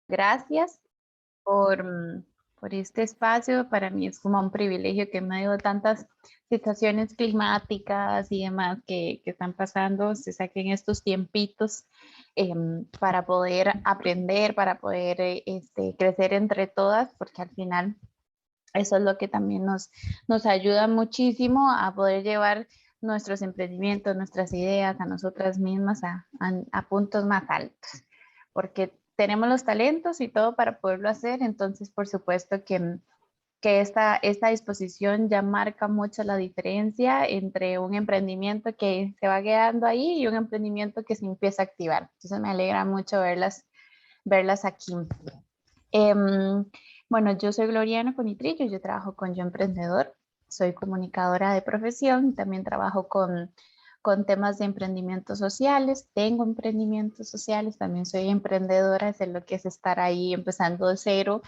Gracias por, por este espacio. Para mí es como un privilegio que en medio de tantas situaciones climáticas y demás que están pasando, se saquen estos tiempitos para poder aprender, para poder crecer entre todas, porque al final eso es lo que también nos ayuda muchísimo a poder llevar nuestros emprendimientos, nuestras ideas a nosotras mismas a puntos más altos, porque tenemos los talentos y todo para poderlo hacer, entonces por supuesto que esta disposición ya marca mucho la diferencia entre un emprendimiento que se va quedando ahí y un emprendimiento que se empieza a activar. Entonces me alegra mucho verlas aquí. Bueno, yo soy Gloriana Conitrillo, yo trabajo con Yo Emprendedor, soy comunicadora de profesión, también trabajo con temas de emprendimientos sociales, tengo emprendimientos sociales, también soy emprendedora, sé lo que es estar ahí empezando de cero,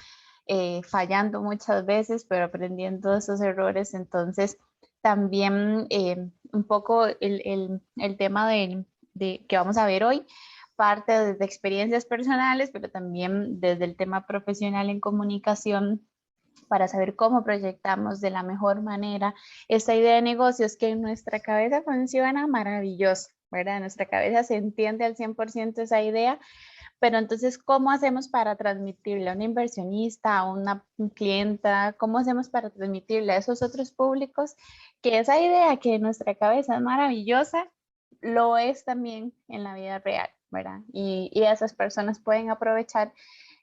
fallando muchas veces, pero aprendiendo de esos errores. Entonces, también un poco el tema de que vamos a ver hoy parte desde experiencias personales, pero también desde el tema profesional en comunicación para saber cómo proyectamos de la mejor manera esta idea de negocios que en nuestra cabeza funciona maravilloso, ¿verdad? En nuestra cabeza se entiende al 100% esa idea, pero entonces, ¿cómo hacemos para transmitirle a un inversionista, a una clienta? ¿Cómo hacemos para transmitirle a esos otros públicos que esa idea que en nuestra cabeza es maravillosa, lo es también en la vida real, ¿verdad? Y esas personas pueden aprovechar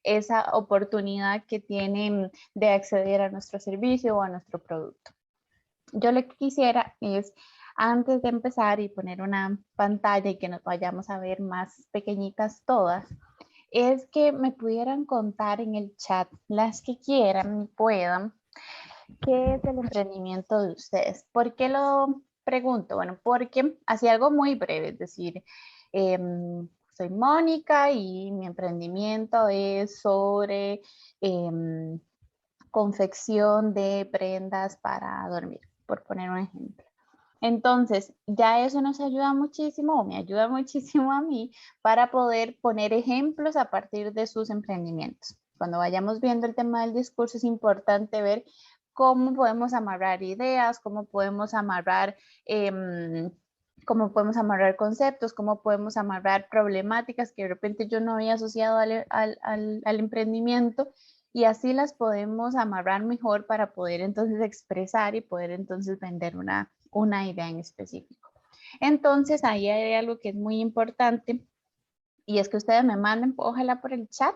esa oportunidad que tienen de acceder a nuestro servicio o a nuestro producto. Yo lo que quisiera es, antes de empezar y poner una pantalla y que nos vayamos a ver más pequeñitas todas, es que me pudieran contar en el chat, las que quieran y puedan, qué es el emprendimiento de ustedes. ¿Por qué lo pregunto? Bueno, porque hacía algo muy breve, es decir, soy Mónica y mi emprendimiento es sobre confección de prendas para dormir, por poner un ejemplo. Entonces, ya eso nos ayuda muchísimo, o me ayuda muchísimo a mí, para poder poner ejemplos a partir de sus emprendimientos. Cuando vayamos viendo el tema del discurso, es importante ver cómo podemos amarrar ideas, cómo podemos amarrar conceptos, cómo podemos amarrar problemáticas que de repente yo no había asociado al emprendimiento, y así las podemos amarrar mejor para poder entonces expresar y poder entonces vender una idea en específico. Entonces, ahí hay algo que es muy importante y es que ustedes me manden, ojalá por el chat,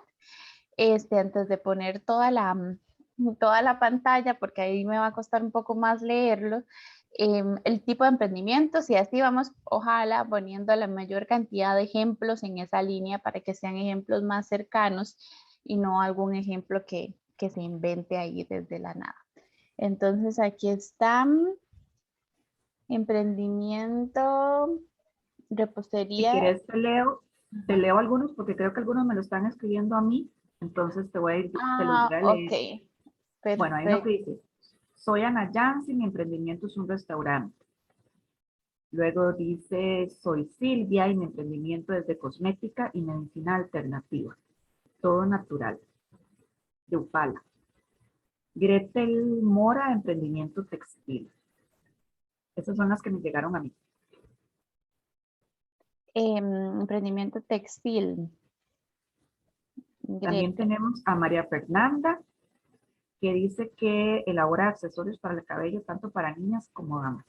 antes de poner toda la pantalla, porque ahí me va a costar un poco más leerlo, el tipo de emprendimientos y así vamos, ojalá, poniendo la mayor cantidad de ejemplos en esa línea para que sean ejemplos más cercanos y no algún ejemplo que se invente ahí desde la nada. Entonces, aquí está emprendimiento, Si repostería. quieres te leo algunos porque creo que algunos me lo están escribiendo a mí, entonces te los voy a Ok, leer. Bueno, hay uno que perfecto. dice, soy Ana Yancy, mi emprendimiento es un restaurante. Luego dice, soy Silvia y mi emprendimiento es de cosmética y medicina alternativa, todo natural, de Upala. Gretel Mora, emprendimiento textil. Esas son las que me llegaron a mí. Emprendimiento textil. También Gretel. tenemos a María Fernanda, que dice que elabora accesorios para el cabello tanto para niñas como damas.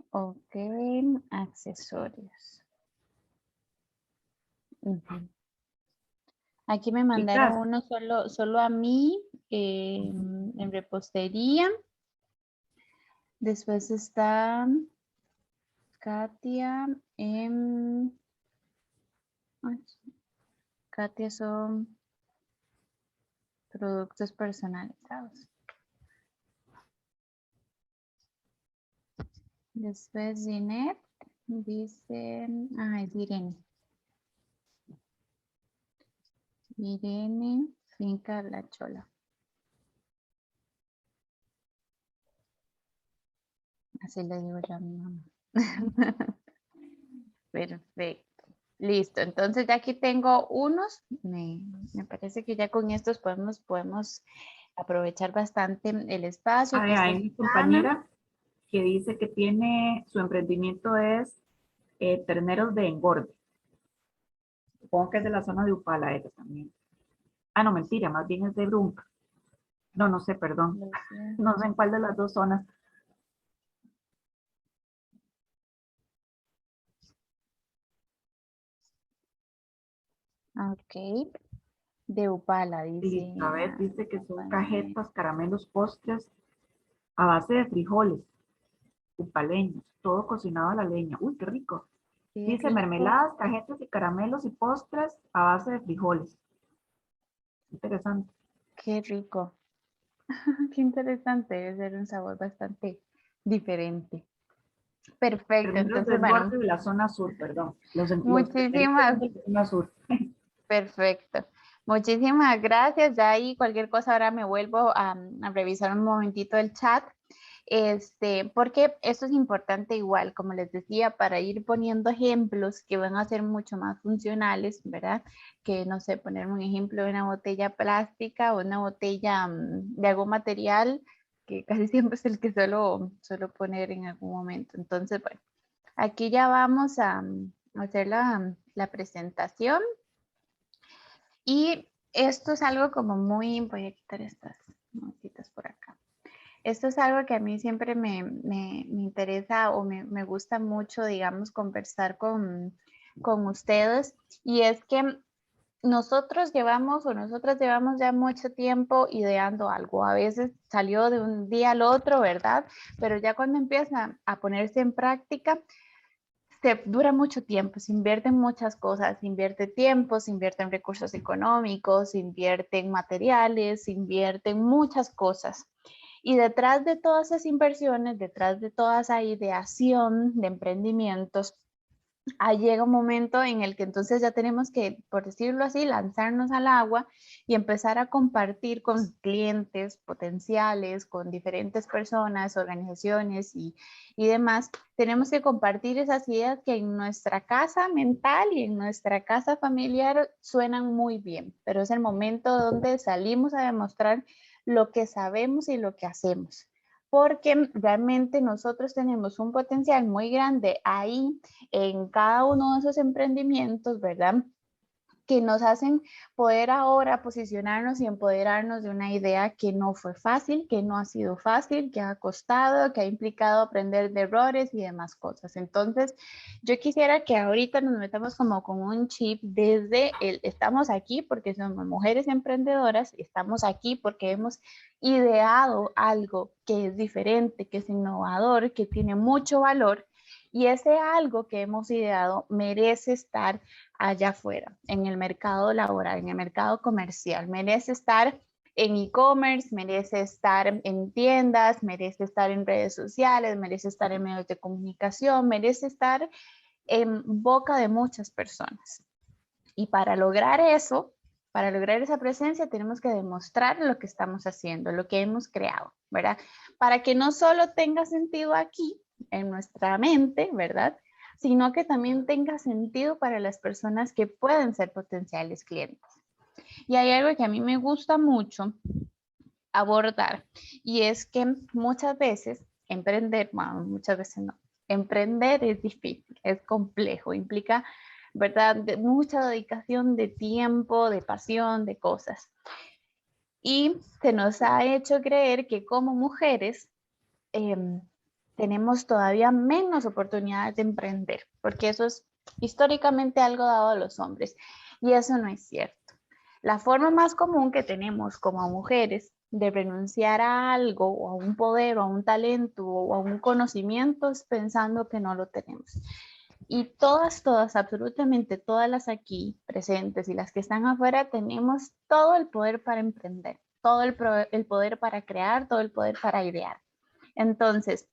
Ok, accesorios. Ujú. Aquí me mandaron Chicas, uno solo a mí en repostería. Después está Katia. Ay, Katia son productos personalizados. Después Ginette dice, es Irene. Irene, Finca La Chola. Así le digo yo a mi mamá. Perfecto. Listo, entonces ya aquí tengo unos, me parece que ya con estos podemos aprovechar bastante el espacio. A Aquí ver, está hay mi Susana. compañera que dice que tiene, su emprendimiento es terneros de engorde. Supongo que es de la zona de Upala ella también. Ah, no, mentira, más bien es de Brunca. No, no sé, perdón. No sé en cuál de las dos zonas. Ok, de Upala, dice. Elizabeth dice que son cajetas, caramelos, postres a base de frijoles upaleños, todo cocinado a la leña. Uy, qué rico. Qué Dice rico, mermeladas, cajetas y caramelos y postres a base de frijoles. Interesante. qué rico. Qué interesante, debe ser un sabor bastante diferente. Perfecto, Terneros de entonces, bueno, engorde de la zona sur, perdón. Los terneritos son muchísimas, de la zona sur. perfecto. Muchísimas gracias. Ya ahí cualquier cosa ahora me vuelvo a revisar un momentito el chat. Porque esto es importante igual, como les decía, para ir poniendo ejemplos que van a ser mucho más funcionales, ¿verdad? Que, no sé, poner un ejemplo de una botella plástica o una botella de algún material, que casi siempre es el que suelo poner en algún momento. Entonces, bueno, aquí ya vamos a hacer la presentación. Y esto es algo como muy, voy a quitar estas notitas por acá. Esto es algo que a mí siempre me interesa o me gusta mucho, digamos, conversar con ustedes. Y es que nosotros llevamos o nosotras llevamos ya mucho tiempo ideando algo. A veces salió de un día al otro, ¿verdad? Pero ya cuando empieza a ponerse en práctica, se dura mucho tiempo, se invierte en muchas cosas, se invierte tiempo, se invierte en recursos económicos, se invierte en materiales, se invierte en muchas cosas. Y detrás de todas esas inversiones, detrás de toda esa ideación de emprendimientos, ahí llega un momento en el que entonces ya tenemos que, por decirlo así, lanzarnos al agua y empezar a compartir con clientes potenciales, con diferentes personas, organizaciones y demás. Tenemos que compartir esas ideas que en nuestra casa mental y en nuestra casa familiar suenan muy bien, pero es el momento donde salimos a demostrar lo que sabemos y lo que hacemos, porque realmente nosotros tenemos un potencial muy grande ahí en cada uno de esos emprendimientos, ¿verdad? Que nos hacen poder ahora posicionarnos y empoderarnos de una idea que no fue fácil, que no ha sido fácil, que ha costado, que ha implicado aprender de errores y demás cosas. Entonces, yo quisiera que ahorita nos metamos como con un chip desde el estamos aquí porque somos mujeres emprendedoras, estamos aquí porque hemos ideado algo que es diferente, que es innovador, que tiene mucho valor. Y ese algo que hemos ideado merece estar allá afuera, en el mercado laboral, en el mercado comercial. Merece estar en e-commerce, merece estar en tiendas, merece estar en redes sociales, merece estar en medios de comunicación, merece estar en boca de muchas personas. Y para lograr eso, para lograr esa presencia, tenemos que demostrar lo que estamos haciendo, lo que hemos creado, ¿verdad? Para que no solo tenga sentido aquí, en nuestra mente, ¿verdad? Sino que también tenga sentido para las personas que pueden ser potenciales clientes. Y hay algo que a mí me gusta mucho abordar, y es que muchas veces emprender, bueno, muchas veces no, emprender es difícil, es complejo, implica, ¿verdad?, de mucha dedicación de tiempo, de pasión, de cosas. Y se nos ha hecho creer que como mujeres eh, tenemos todavía menos oportunidades de emprender, porque eso es históricamente algo dado a los hombres, y eso no es cierto. La forma más común que tenemos como mujeres de renunciar a algo o a un poder o a un talento o a un conocimiento es pensando que no lo tenemos. Y todas, absolutamente todas las aquí presentes y las que están afuera tenemos todo el poder para emprender, todo el poder para crear, todo el poder para idear. Entonces,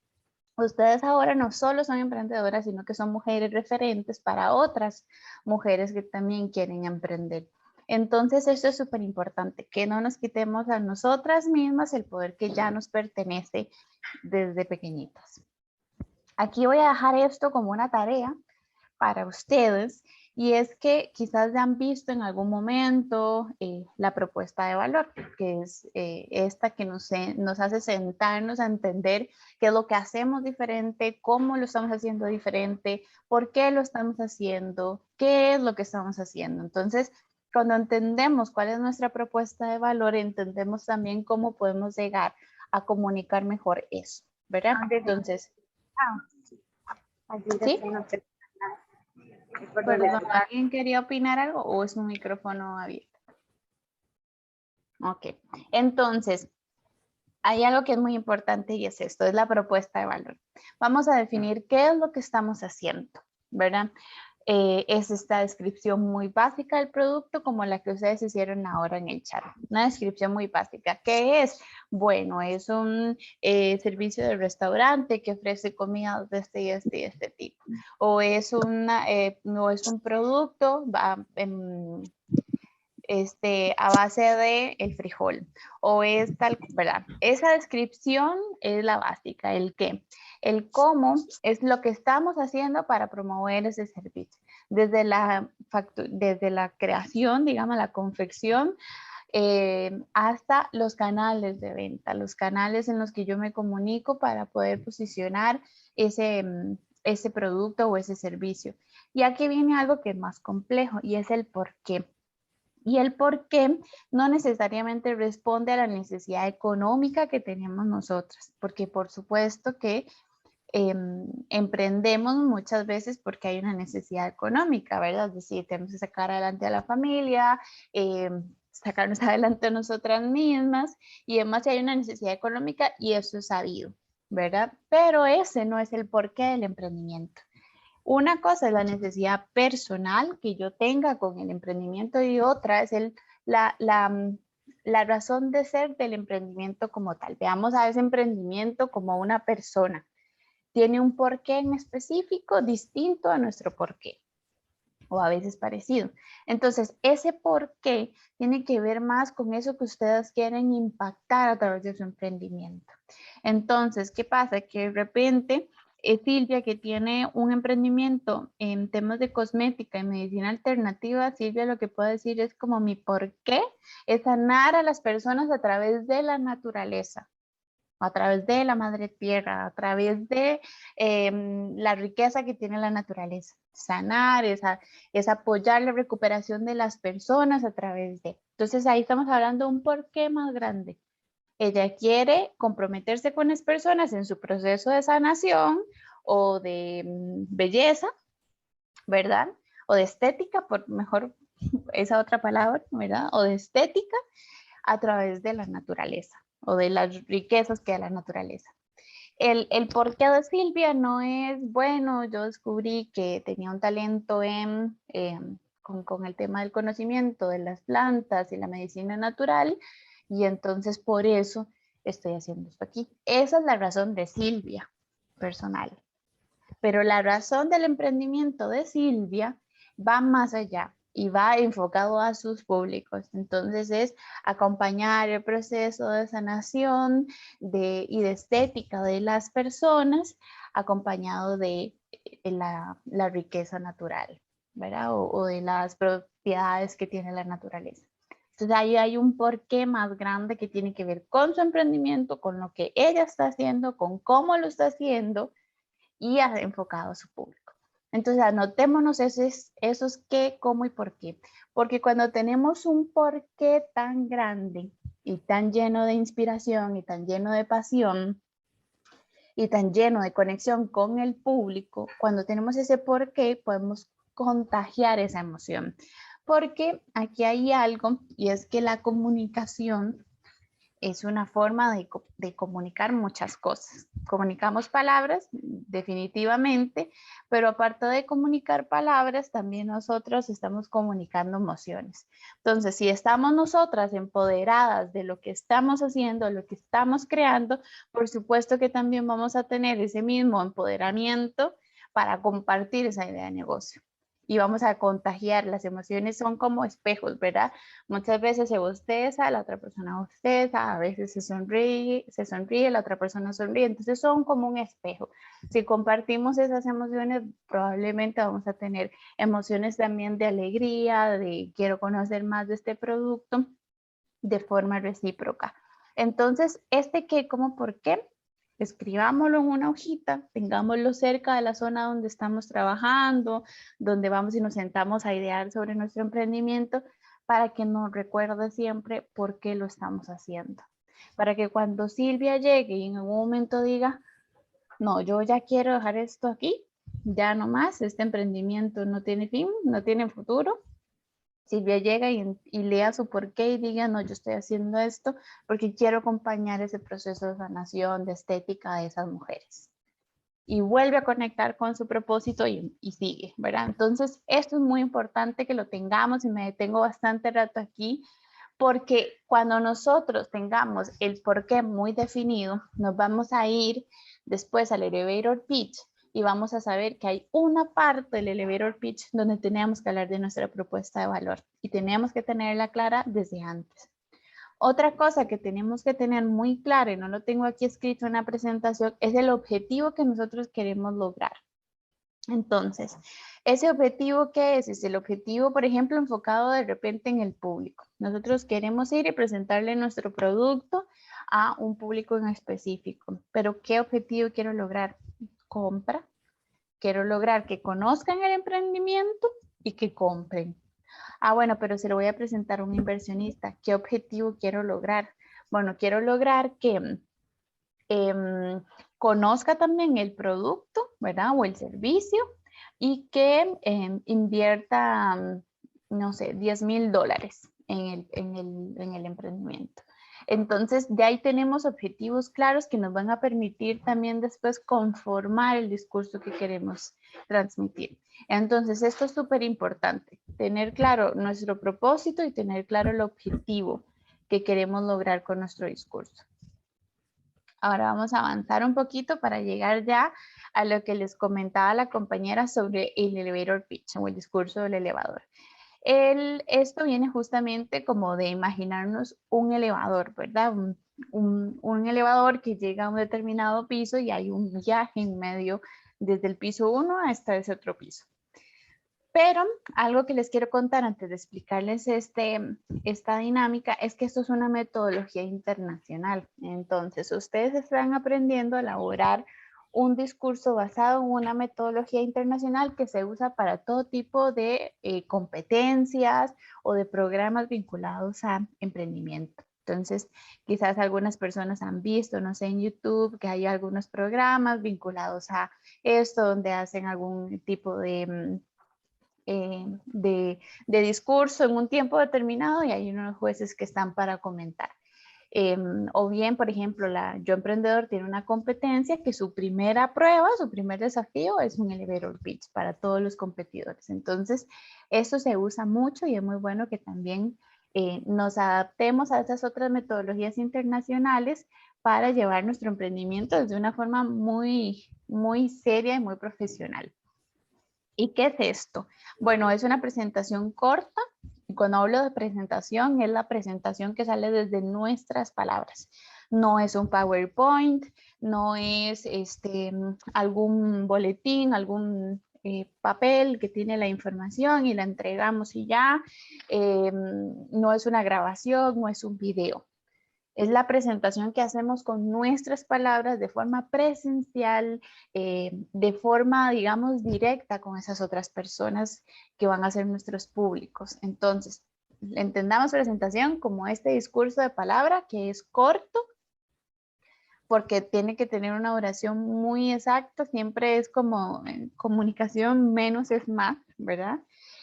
ustedes ahora no solo son emprendedoras, sino que son mujeres referentes para otras mujeres que también quieren emprender. Entonces, esto es súper importante, que no nos quitemos a nosotras mismas el poder que ya nos pertenece desde pequeñitas. Aquí voy a dejar esto como una tarea para ustedes, Y es que quizás ya han visto en algún momento la propuesta de valor, que es esta que nos hace sentarnos a entender qué es lo que hacemos diferente, cómo lo estamos haciendo diferente, por qué lo estamos haciendo, qué es lo que estamos haciendo. Entonces, cuando entendemos cuál es nuestra propuesta de valor, entendemos también cómo podemos llegar a comunicar mejor eso, ¿verdad? Entonces, ¿sí? Perdón, ¿alguien quería opinar algo o es un micrófono abierto? Ok, entonces, hay algo que es muy importante y es esto, es la propuesta de valor. Vamos a definir qué es lo que estamos haciendo, ¿verdad? Es esta descripción muy básica del producto como la que ustedes hicieron ahora en el chat. Una descripción muy básica. ¿Qué es? Bueno, es un servicio de restaurante que ofrece comidas de este y este y este tipo. O es, no es un producto a base de el frijol. O es tal, ¿verdad? Esa descripción es la básica. ¿El qué? El cómo es lo que estamos haciendo para promover ese servicio. Desde la creación, digamos, la confección, hasta los canales de venta, los canales en los que yo me comunico para poder posicionar ese producto o ese servicio. Y aquí viene algo que es más complejo y es el por qué. Y el por qué no necesariamente responde a la necesidad económica que tenemos nosotras, porque por supuesto que emprendemos muchas veces porque hay una necesidad económica, ¿verdad? Es decir, tenemos que sacar adelante a la familia, sacarnos adelante a nosotras mismas y además hay una necesidad económica y eso es sabido, ¿verdad? Pero ese no es el porqué del emprendimiento. Una cosa es la necesidad personal que yo tenga con el emprendimiento y otra es la razón de ser del emprendimiento como tal. Veamos a ese emprendimiento como una persona. Tiene un porqué en específico distinto a nuestro porqué o a veces parecido. Entonces, ese porqué tiene que ver más con eso que ustedes quieren impactar a través de su emprendimiento. Entonces, ¿qué pasa? Que de repente Silvia, que tiene un emprendimiento en temas de cosmética y medicina alternativa, Silvia lo que puede decir es como mi porqué es sanar a las personas a través de la naturaleza, a través de la madre tierra, a través de la riqueza que tiene la naturaleza. Sanar es apoyar la recuperación de las personas a través de. Entonces ahí estamos hablando de un porqué más grande. Ella quiere comprometerse con las personas en su proceso de sanación o de belleza, ¿verdad? O de estética, por mejor esa otra palabra, ¿verdad? O de estética a través de la naturaleza o de las riquezas que da la naturaleza. El porqué de Silvia no es, bueno, yo descubrí que tenía un talento con el tema del conocimiento de las plantas y la medicina natural y entonces por eso estoy haciendo esto aquí. Esa es la razón de Silvia personal. Pero la razón del emprendimiento de Silvia va más allá y va enfocado a sus públicos. Entonces es acompañar el proceso de sanación y de estética de las personas acompañado de la riqueza natural, ¿verdad? O de las propiedades que tiene la naturaleza. Entonces ahí hay un porqué más grande que tiene que ver con su emprendimiento, con lo que ella está haciendo, con cómo lo está haciendo y enfocado a su público. Entonces anotémonos esos qué, cómo y por qué. Porque cuando tenemos un por qué tan grande y tan lleno de inspiración y tan lleno de pasión y tan lleno de conexión con el público, cuando tenemos ese por qué podemos contagiar esa emoción. Porque aquí hay algo y es que la comunicación es una forma de comunicar muchas cosas. Comunicamos palabras, definitivamente, pero aparte de comunicar palabras, también nosotros estamos comunicando emociones. Entonces, si estamos nosotras empoderadas de lo que estamos haciendo, lo que estamos creando, por supuesto que también vamos a tener ese mismo empoderamiento para compartir esa idea de negocio. y vamos a contagiar. Las emociones son como espejos, ¿verdad? Muchas veces se bosteza, la otra persona bosteza, a veces se sonríe, la otra persona sonríe. Entonces son como un espejo. Si compartimos esas emociones, probablemente vamos a tener emociones también de alegría, de quiero conocer más de este producto, de forma recíproca. Entonces, qué, cómo, por qué, escribámoslo en una hojita, tengámoslo cerca de la zona donde estamos trabajando, donde vamos y nos sentamos a idear sobre nuestro emprendimiento, para que nos recuerde siempre por qué lo estamos haciendo. Para que cuando Silvia llegue y en algún momento diga, no, yo ya quiero dejar esto aquí, ya no más, este emprendimiento no tiene fin, no tiene futuro, Silvia llega y lea su porqué y diga, no, yo estoy haciendo esto porque quiero acompañar ese proceso de sanación, de estética de esas mujeres. Y vuelve a conectar con su propósito y sigue, ¿verdad? Entonces, esto es muy importante que lo tengamos y me detengo bastante rato aquí porque cuando nosotros tengamos el porqué muy definido, nos vamos a ir después al elevator pitch y vamos a saber que hay una parte del elevator pitch donde tenemos que hablar de nuestra propuesta de valor y tenemos que tenerla clara desde antes. Otra cosa que tenemos que tener muy clara, y no lo tengo aquí escrito en la presentación, es el objetivo que nosotros queremos lograr. Entonces, ¿ese objetivo qué es? Es el objetivo, por ejemplo, enfocado de repente en el público. Nosotros queremos ir y presentarle nuestro producto a un público en específico. Pero ¿qué objetivo quiero lograr? Compra. Quiero lograr que conozcan el emprendimiento y que compren. Ah, bueno, pero se lo voy a presentar a un inversionista. ¿Qué objetivo quiero lograr? Bueno, quiero lograr que conozca también el producto, ¿verdad? O el servicio y que invierta, no sé, $10,000 en el emprendimiento. Entonces, de ahí tenemos objetivos claros que nos van a permitir también después conformar el discurso que queremos transmitir. Entonces, esto es súper importante, tener claro nuestro propósito y tener claro el objetivo que queremos lograr con nuestro discurso. Ahora vamos a avanzar un poquito para llegar ya a lo que les comentaba la compañera sobre el elevator pitch o el discurso del elevador. Esto viene justamente como de imaginarnos un elevador, ¿verdad? Un elevador que llega a un determinado piso y hay un viaje en medio desde el piso 1 hasta ese otro piso. Pero algo que les quiero contar antes de explicarles esta dinámica es que esto es una metodología internacional. Entonces, ustedes están aprendiendo a elaborar un discurso basado en una metodología internacional que se usa para todo tipo de competencias o de programas vinculados a emprendimiento. Entonces, quizás algunas personas han visto, no sé, en YouTube, que hay algunos programas vinculados a esto, donde hacen algún tipo de discurso en un tiempo determinado y hay unos jueces que están para comentar. O bien, por ejemplo, Yo Emprendedor tiene una competencia que su primera prueba, su primer desafío es un elevator pitch para todos los competidores. Entonces, esto se usa mucho y es muy bueno que también nos adaptemos a esas otras metodologías internacionales para llevar nuestro emprendimiento de una forma muy, muy seria y muy profesional. ¿Y qué es esto? Bueno, es una presentación corta. Y cuando hablo de presentación, es la presentación que sale desde nuestras palabras. No es un PowerPoint, no es algún boletín, algún papel que tiene la información y la entregamos y ya. No es una grabación, no es un video. Es la presentación que hacemos con nuestras palabras de forma presencial, de forma, digamos, directa con esas otras personas que van a ser nuestros públicos. Entonces, entendamos presentación como este discurso de palabra que es corto, porque tiene que tener una duración muy exacta, siempre es como en comunicación menos es más, ¿verdad?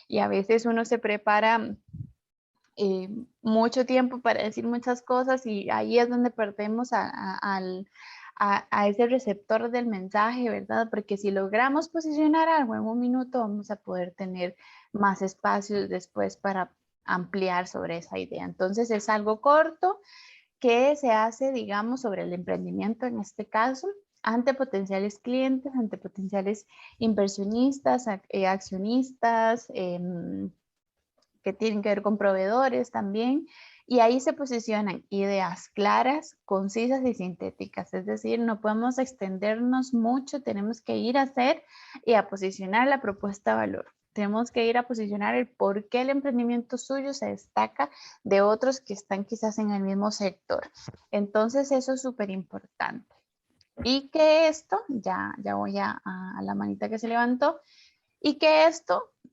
Y a veces uno se prepara mucho tiempo para decir muchas cosas y ahí es donde perdemos a ese receptor del mensaje, ¿verdad? Porque si logramos posicionar algo en un minuto, vamos a poder tener más espacios después para ampliar sobre esa idea. Entonces es algo corto que se hace, digamos, sobre el emprendimiento en este caso. ante potenciales clientes, ante potenciales inversionistas, accionistas, que tienen que ver con proveedores también. Y ahí se posicionan ideas claras, concisas y sintéticas. Es decir, no podemos extendernos mucho, tenemos que ir a hacer y a posicionar la propuesta de valor. Tenemos que ir a posicionar el por qué el emprendimiento suyo se destaca de otros que están quizás en el mismo sector. Entonces, eso es súper importante. Y que esto, ya voy a la manita que se levantó, y que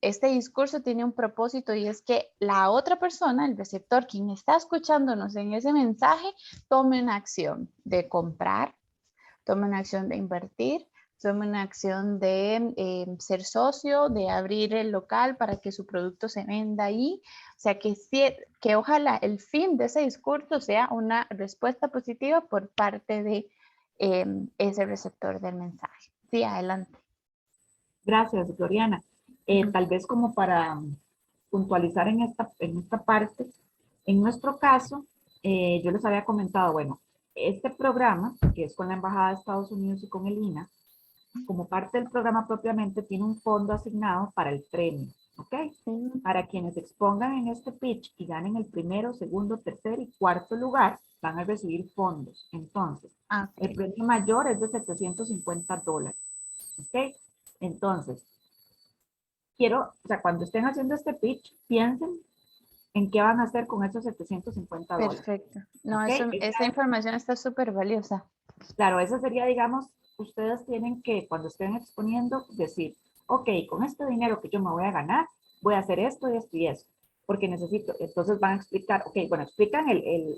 este discurso tiene un propósito y es que la otra persona, el receptor, quien está escuchándonos en ese mensaje, tome una acción de comprar, tome una acción de invertir, tome una acción de ser socio, de abrir el local para que su producto se venda ahí. O sea, que ojalá el fin de ese discurso sea una respuesta positiva por parte de ese receptor del mensaje. Sí, adelante. Gracias, Gloriana. Tal vez como para puntualizar en esta parte, en nuestro caso, yo les había comentado, bueno, este programa, que es con la Embajada de Estados Unidos y con el INA, como parte del programa propiamente, tiene un fondo asignado para el premio, ¿ok? Para quienes expongan en este pitch y ganen el primero, segundo, tercer y cuarto lugar, van a recibir fondos. Entonces, el premio mayor es de $750, ¿ok? Entonces, o sea, cuando estén haciendo este pitch, piensen en qué van a hacer con esos $750. Perfecto. No, ¿Okay? esa información está súper valiosa. Claro, eso sería, digamos, ustedes tienen que, cuando estén exponiendo, decir, ok, con este dinero que yo me voy a ganar, voy a hacer esto y esto y esto, porque necesito, entonces van a explicar, ok, bueno, explican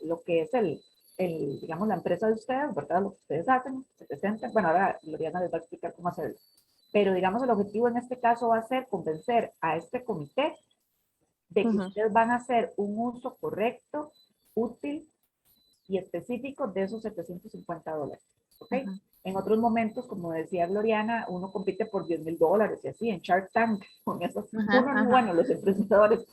lo que es digamos, la empresa de ustedes, ¿verdad? Lo que ustedes hacen, se presentan, bueno, ahora Gloriana les va a explicar cómo hacerlo. Pero digamos, el objetivo en este caso va a ser convencer a este comité de que ustedes van a hacer un uso correcto, útil y específico de esos $750. ¿Ok? En otros momentos, como decía Gloriana, uno compite por $10,000 y así en Shark Tank. Con esos, bueno, los emprendedores.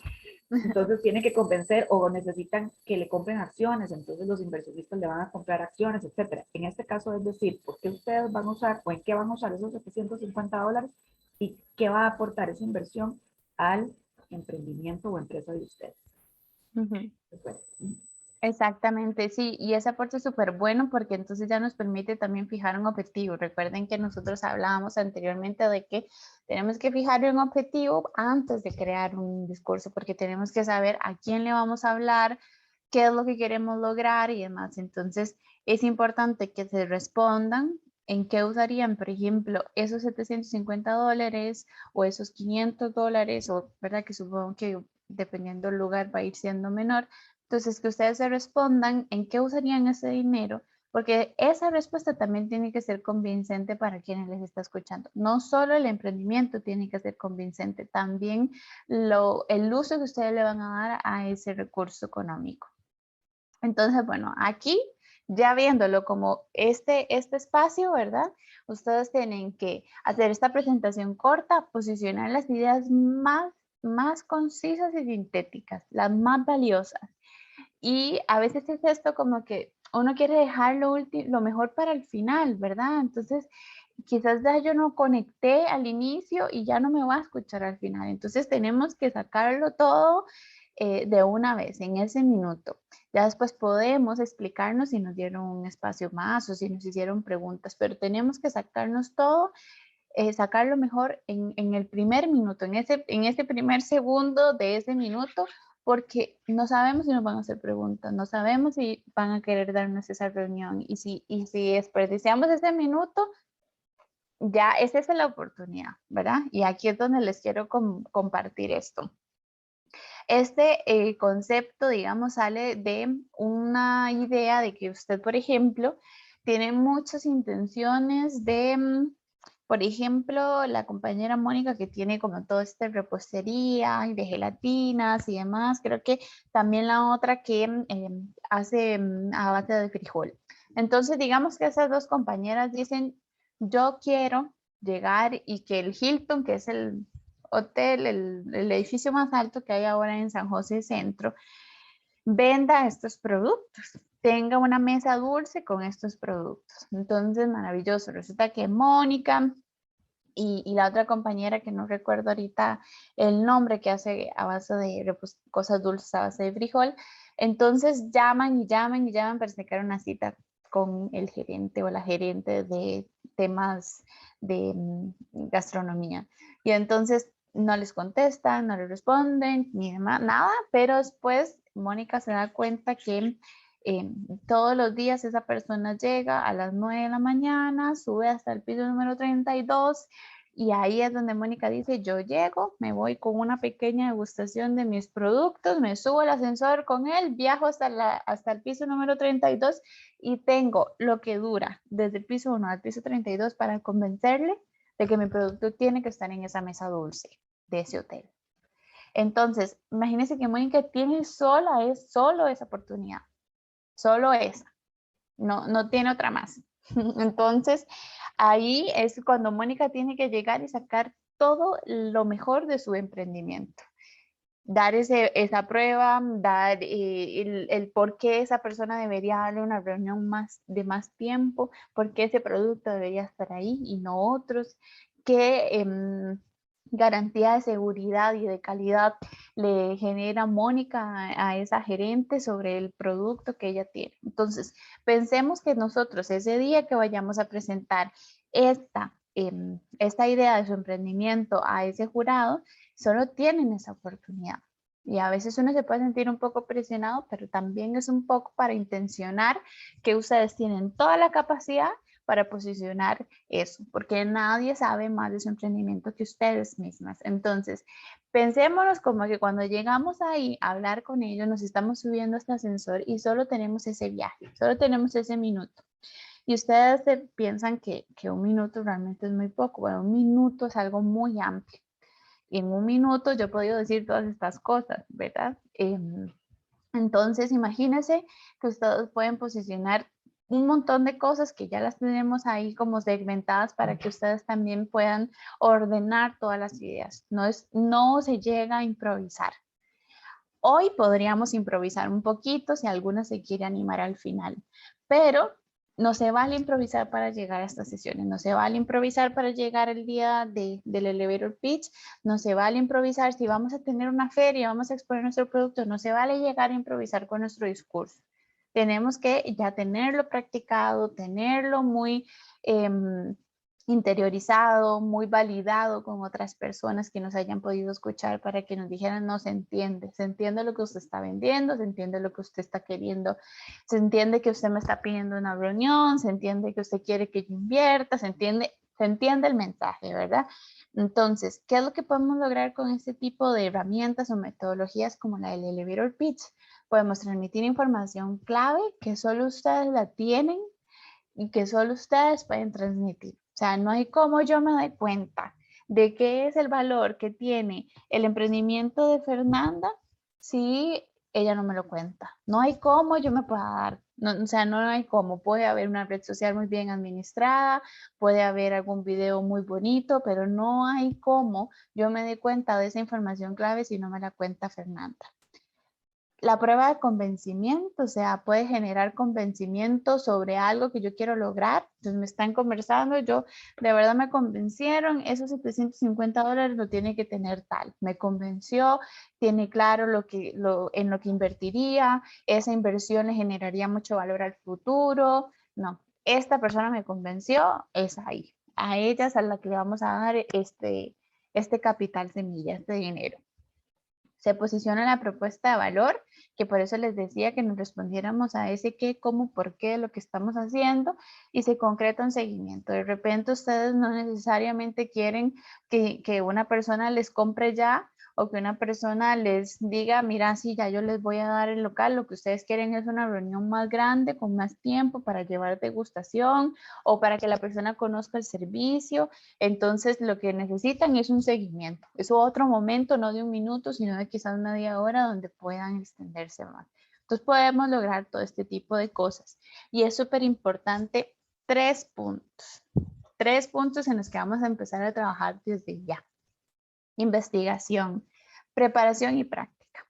Entonces tienen que convencer o necesitan que le compren acciones, entonces los inversionistas le van a comprar acciones, etcétera. En este caso es decir, ¿por qué ustedes van a usar o en qué van a usar esos $750 y qué va a aportar esa inversión al emprendimiento o empresa de ustedes? Exactamente, sí, y ese aporte es súper bueno porque entonces ya nos permite también fijar un objetivo. Recuerden que nosotros hablábamos anteriormente de que tenemos que fijar un objetivo antes de crear un discurso porque tenemos que saber a quién le vamos a hablar, qué es lo que queremos lograr y demás. Entonces es importante que se respondan en qué usarían, por ejemplo, esos $750 o esos $500, o verdad que supongo que dependiendo del lugar va a ir siendo menor. Entonces, que ustedes se respondan en qué usarían ese dinero, porque esa respuesta también tiene que ser convincente para quienes les está escuchando. No solo el emprendimiento tiene que ser convincente, también el uso que ustedes le van a dar a ese recurso económico. Entonces, bueno, aquí ya viéndolo como este espacio, ¿verdad? Ustedes tienen que hacer esta presentación corta, posicionar las ideas más concisas y sintéticas, las más valiosas. Y a veces es esto como que uno quiere dejar lo mejor para el final, ¿verdad? Entonces, quizás ya yo no conecté al inicio y ya no me voy a escuchar al final. Entonces, tenemos que sacarlo todo de una vez, en ese minuto. Ya después podemos explicarnos si nos dieron un espacio más o si nos hicieron preguntas, pero tenemos que sacarnos todo, sacarlo mejor en el primer minuto, en ese primer segundo de ese minuto, porque no sabemos si nos van a hacer preguntas, no sabemos si van a querer darnos esa reunión y si desperdiciamos ese minuto, ya esa es la oportunidad, ¿verdad? Y aquí es donde les quiero compartir esto. Este concepto, digamos, sale de una idea de que usted, por ejemplo, tiene muchas intenciones de, por ejemplo, la compañera Mónica que tiene como todo este repostería y de gelatinas y demás, creo que también la otra que hace a base de frijol. Entonces, digamos que esas dos compañeras dicen, yo quiero llegar y que el Hilton, que es el hotel, el edificio más alto que hay ahora en San José Centro, venda estos productos. tenga una mesa dulce con estos productos. Entonces, maravilloso. Resulta que Mónica y la otra compañera, que no recuerdo ahorita el nombre, que hace a base de cosas dulces a base de frijol, entonces llaman y llaman y llaman para sacar una cita con el gerente o la gerente de temas de gastronomía. Y entonces no les contestan, no les responden, ni demás, nada, pero después Mónica se da cuenta que todos los días esa persona llega a las 9 de la mañana, sube hasta el piso número 32 y ahí es donde Mónica dice, yo llego, me voy con una pequeña degustación de mis productos, me subo al ascensor con él, viajo hasta el piso número 32 y tengo lo que dura desde el piso 1 al piso 32 para convencerle de que mi producto tiene que estar en esa mesa dulce de ese hotel. Entonces, imagínense que Mónica tiene solo esa oportunidad. Solo esa, no tiene otra más. Entonces, ahí es cuando Mónica tiene que llegar y sacar todo lo mejor de su emprendimiento. Dar esa prueba, dar el por qué esa persona debería darle una reunión de más tiempo, por qué ese producto debería estar ahí y no otros, qué garantía de seguridad y de calidad le genera Mónica a esa gerente sobre el producto que ella tiene. Entonces, pensemos que nosotros ese día que vayamos a presentar esta idea de su emprendimiento a ese jurado, solo tienen esa oportunidad. Y a veces uno se puede sentir un poco presionado, pero también es un poco para intencionar que ustedes tienen toda la capacidad para posicionar eso, porque nadie sabe más de su emprendimiento que ustedes mismas. Entonces, pensémonos como que cuando llegamos ahí a hablar con ellos, nos estamos subiendo a este ascensor y solo tenemos ese viaje, solo tenemos ese minuto. Y ustedes piensan que un minuto realmente es muy poco. Bueno, un minuto es algo muy amplio. Y en un minuto yo he podido decir todas estas cosas, ¿verdad? Entonces, imagínense que ustedes pueden posicionar un montón de cosas que ya las tenemos ahí como segmentadas para que ustedes también puedan ordenar todas las ideas. No se llega a improvisar. Hoy podríamos improvisar un poquito si alguna se quiere animar al final, pero no se vale improvisar para llegar a estas sesiones, no se vale improvisar para llegar el día del elevator pitch, no se vale improvisar si vamos a tener una feria, vamos a exponer nuestro producto, no se vale llegar a improvisar con nuestro discurso. Tenemos que ya tenerlo practicado, tenerlo muy interiorizado, muy validado con otras personas que nos hayan podido escuchar para que nos dijeran, no, se entiende lo que usted está vendiendo, se entiende lo que usted está queriendo, se entiende que usted me está pidiendo una reunión, se entiende que usted quiere que yo invierta, se entiende el mensaje, ¿verdad? Entonces, ¿qué es lo que podemos lograr con este tipo de herramientas o metodologías como la del elevator pitch? Podemos transmitir información clave que solo ustedes la tienen y que solo ustedes pueden transmitir. O sea, no hay cómo yo me doy cuenta de qué es el valor que tiene el emprendimiento de Fernanda si ella no me lo cuenta. No hay cómo yo me pueda dar. No, o sea, no hay cómo. Puede haber una red social muy bien administrada, puede haber algún video muy bonito, pero no hay cómo yo me dé cuenta de esa información clave si no me la cuenta Fernanda. La prueba de convencimiento, o sea, puede generar convencimiento sobre algo que yo quiero lograr. Entonces me están conversando, yo de verdad me convencieron, esos $750 lo tiene que tener tal. Me convenció, tiene claro en lo que invertiría, esa inversión le generaría mucho valor al futuro. No, esta persona me convenció, es ahí. A ellas a la que le vamos a dar este capital semilla, este dinero. Se posiciona la propuesta de valor, que por eso les decía que nos respondiéramos a ese qué, cómo, por qué, lo que estamos haciendo, y se concreta un seguimiento. De repente ustedes no necesariamente quieren que una persona les compre ya, o que una persona les diga, mira, sí, ya yo les voy a dar el local, lo que ustedes quieren es una reunión más grande, con más tiempo para llevar degustación, o para que la persona conozca el servicio. Entonces, lo que necesitan es un seguimiento. Es otro momento, no de un minuto, sino de quizás media hora donde puedan extenderse más. Entonces, podemos lograr todo este tipo de cosas. Y es súper importante 3 puntos. 3 puntos en los que vamos a empezar a trabajar desde ya. Investigación, preparación y práctica.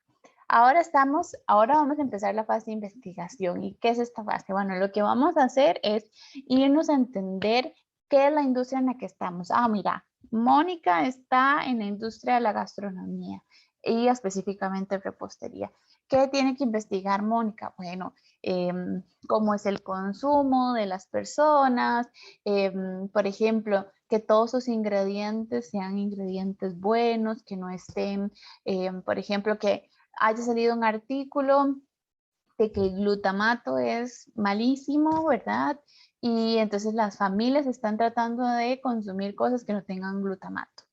ahora vamos a empezar la fase de investigación. ¿Y qué es esta fase? Bueno, lo que vamos a hacer es irnos a entender qué es la industria en la que estamos. Ah, mira, Mónica está en la industria de la gastronomía y específicamente repostería. ¿Qué tiene que investigar Mónica? Bueno, cómo es el consumo de las personas, por ejemplo, que todos sus ingredientes sean ingredientes buenos, que no estén, por ejemplo, que haya salido un artículo de que el glutamato es malísimo, ¿verdad? Y entonces las familias están tratando de consumir cosas que no tengan glutamato.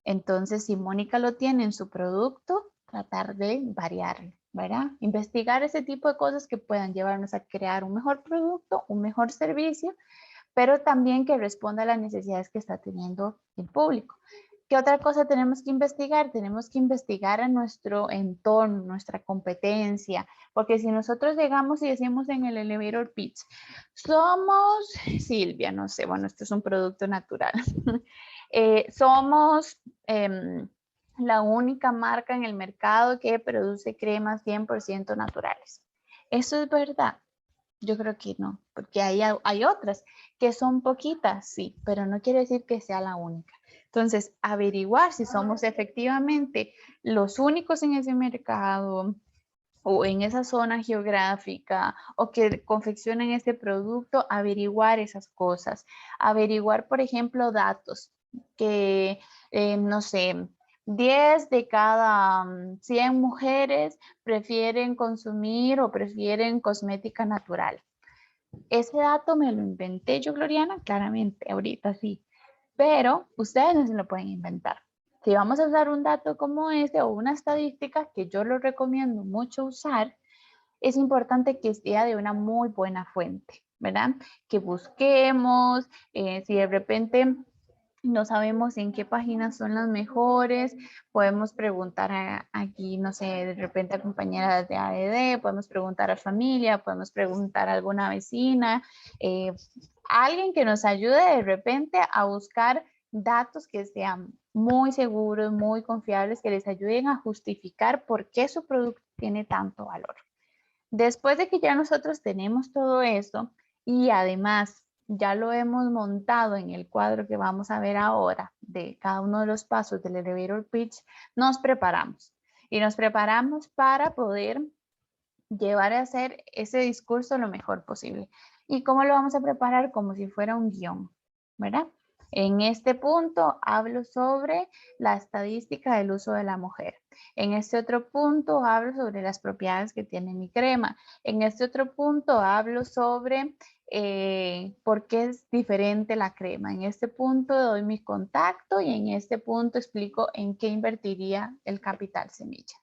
Entonces, si Mónica lo tiene en su producto, tratar de variarlo, ¿verdad? Investigar ese tipo de cosas que puedan llevarnos a crear un mejor producto, un mejor servicio, pero también que responda a las necesidades que está teniendo el público. ¿Qué otra cosa tenemos que investigar? Tenemos que investigar a nuestro entorno, nuestra competencia, porque si nosotros llegamos y decimos en el elevator pitch, somos Silvia, no sé, bueno, esto es un producto natural, somos la única marca en el mercado que produce cremas 100% naturales. ¿Eso es verdad? Yo creo que no, porque hay otras que son poquitas, sí, pero no quiere decir que sea la única. Entonces, averiguar si somos efectivamente los únicos en ese mercado o en esa zona geográfica o que confeccionan ese producto, averiguar esas cosas. Averiguar, por ejemplo, datos que, no sé, 10 de cada 100 mujeres prefieren consumir o prefieren cosmética natural. Ese dato me lo inventé yo, Gloriana, claramente, ahorita sí, pero ustedes no se lo pueden inventar. Si vamos a usar un dato como este o una estadística que yo lo recomiendo mucho usar, es importante que sea de una muy buena fuente, ¿verdad? Que busquemos, si de repente no sabemos en qué páginas son las mejores, podemos preguntar aquí, no sé, de repente a compañeras de AED, podemos preguntar a familia, podemos preguntar a alguna vecina, alguien que nos ayude de repente a buscar datos que sean muy seguros, muy confiables, que les ayuden a justificar por qué su producto tiene tanto valor. Después de que ya nosotros tenemos todo eso y además ya lo hemos montado en el cuadro que vamos a ver ahora de cada uno de los pasos del elevator pitch, nos preparamos y nos preparamos para poder llevar a hacer ese discurso lo mejor posible. ¿Y cómo lo vamos a preparar? Como si fuera un guión, ¿verdad? En este punto hablo sobre la estadística del uso de la mujer. En este otro punto hablo sobre las propiedades que tiene mi crema. En este otro punto hablo sobre por qué es diferente la crema. En este punto doy mi contacto y en este punto explico en qué invertiría el capital semilla.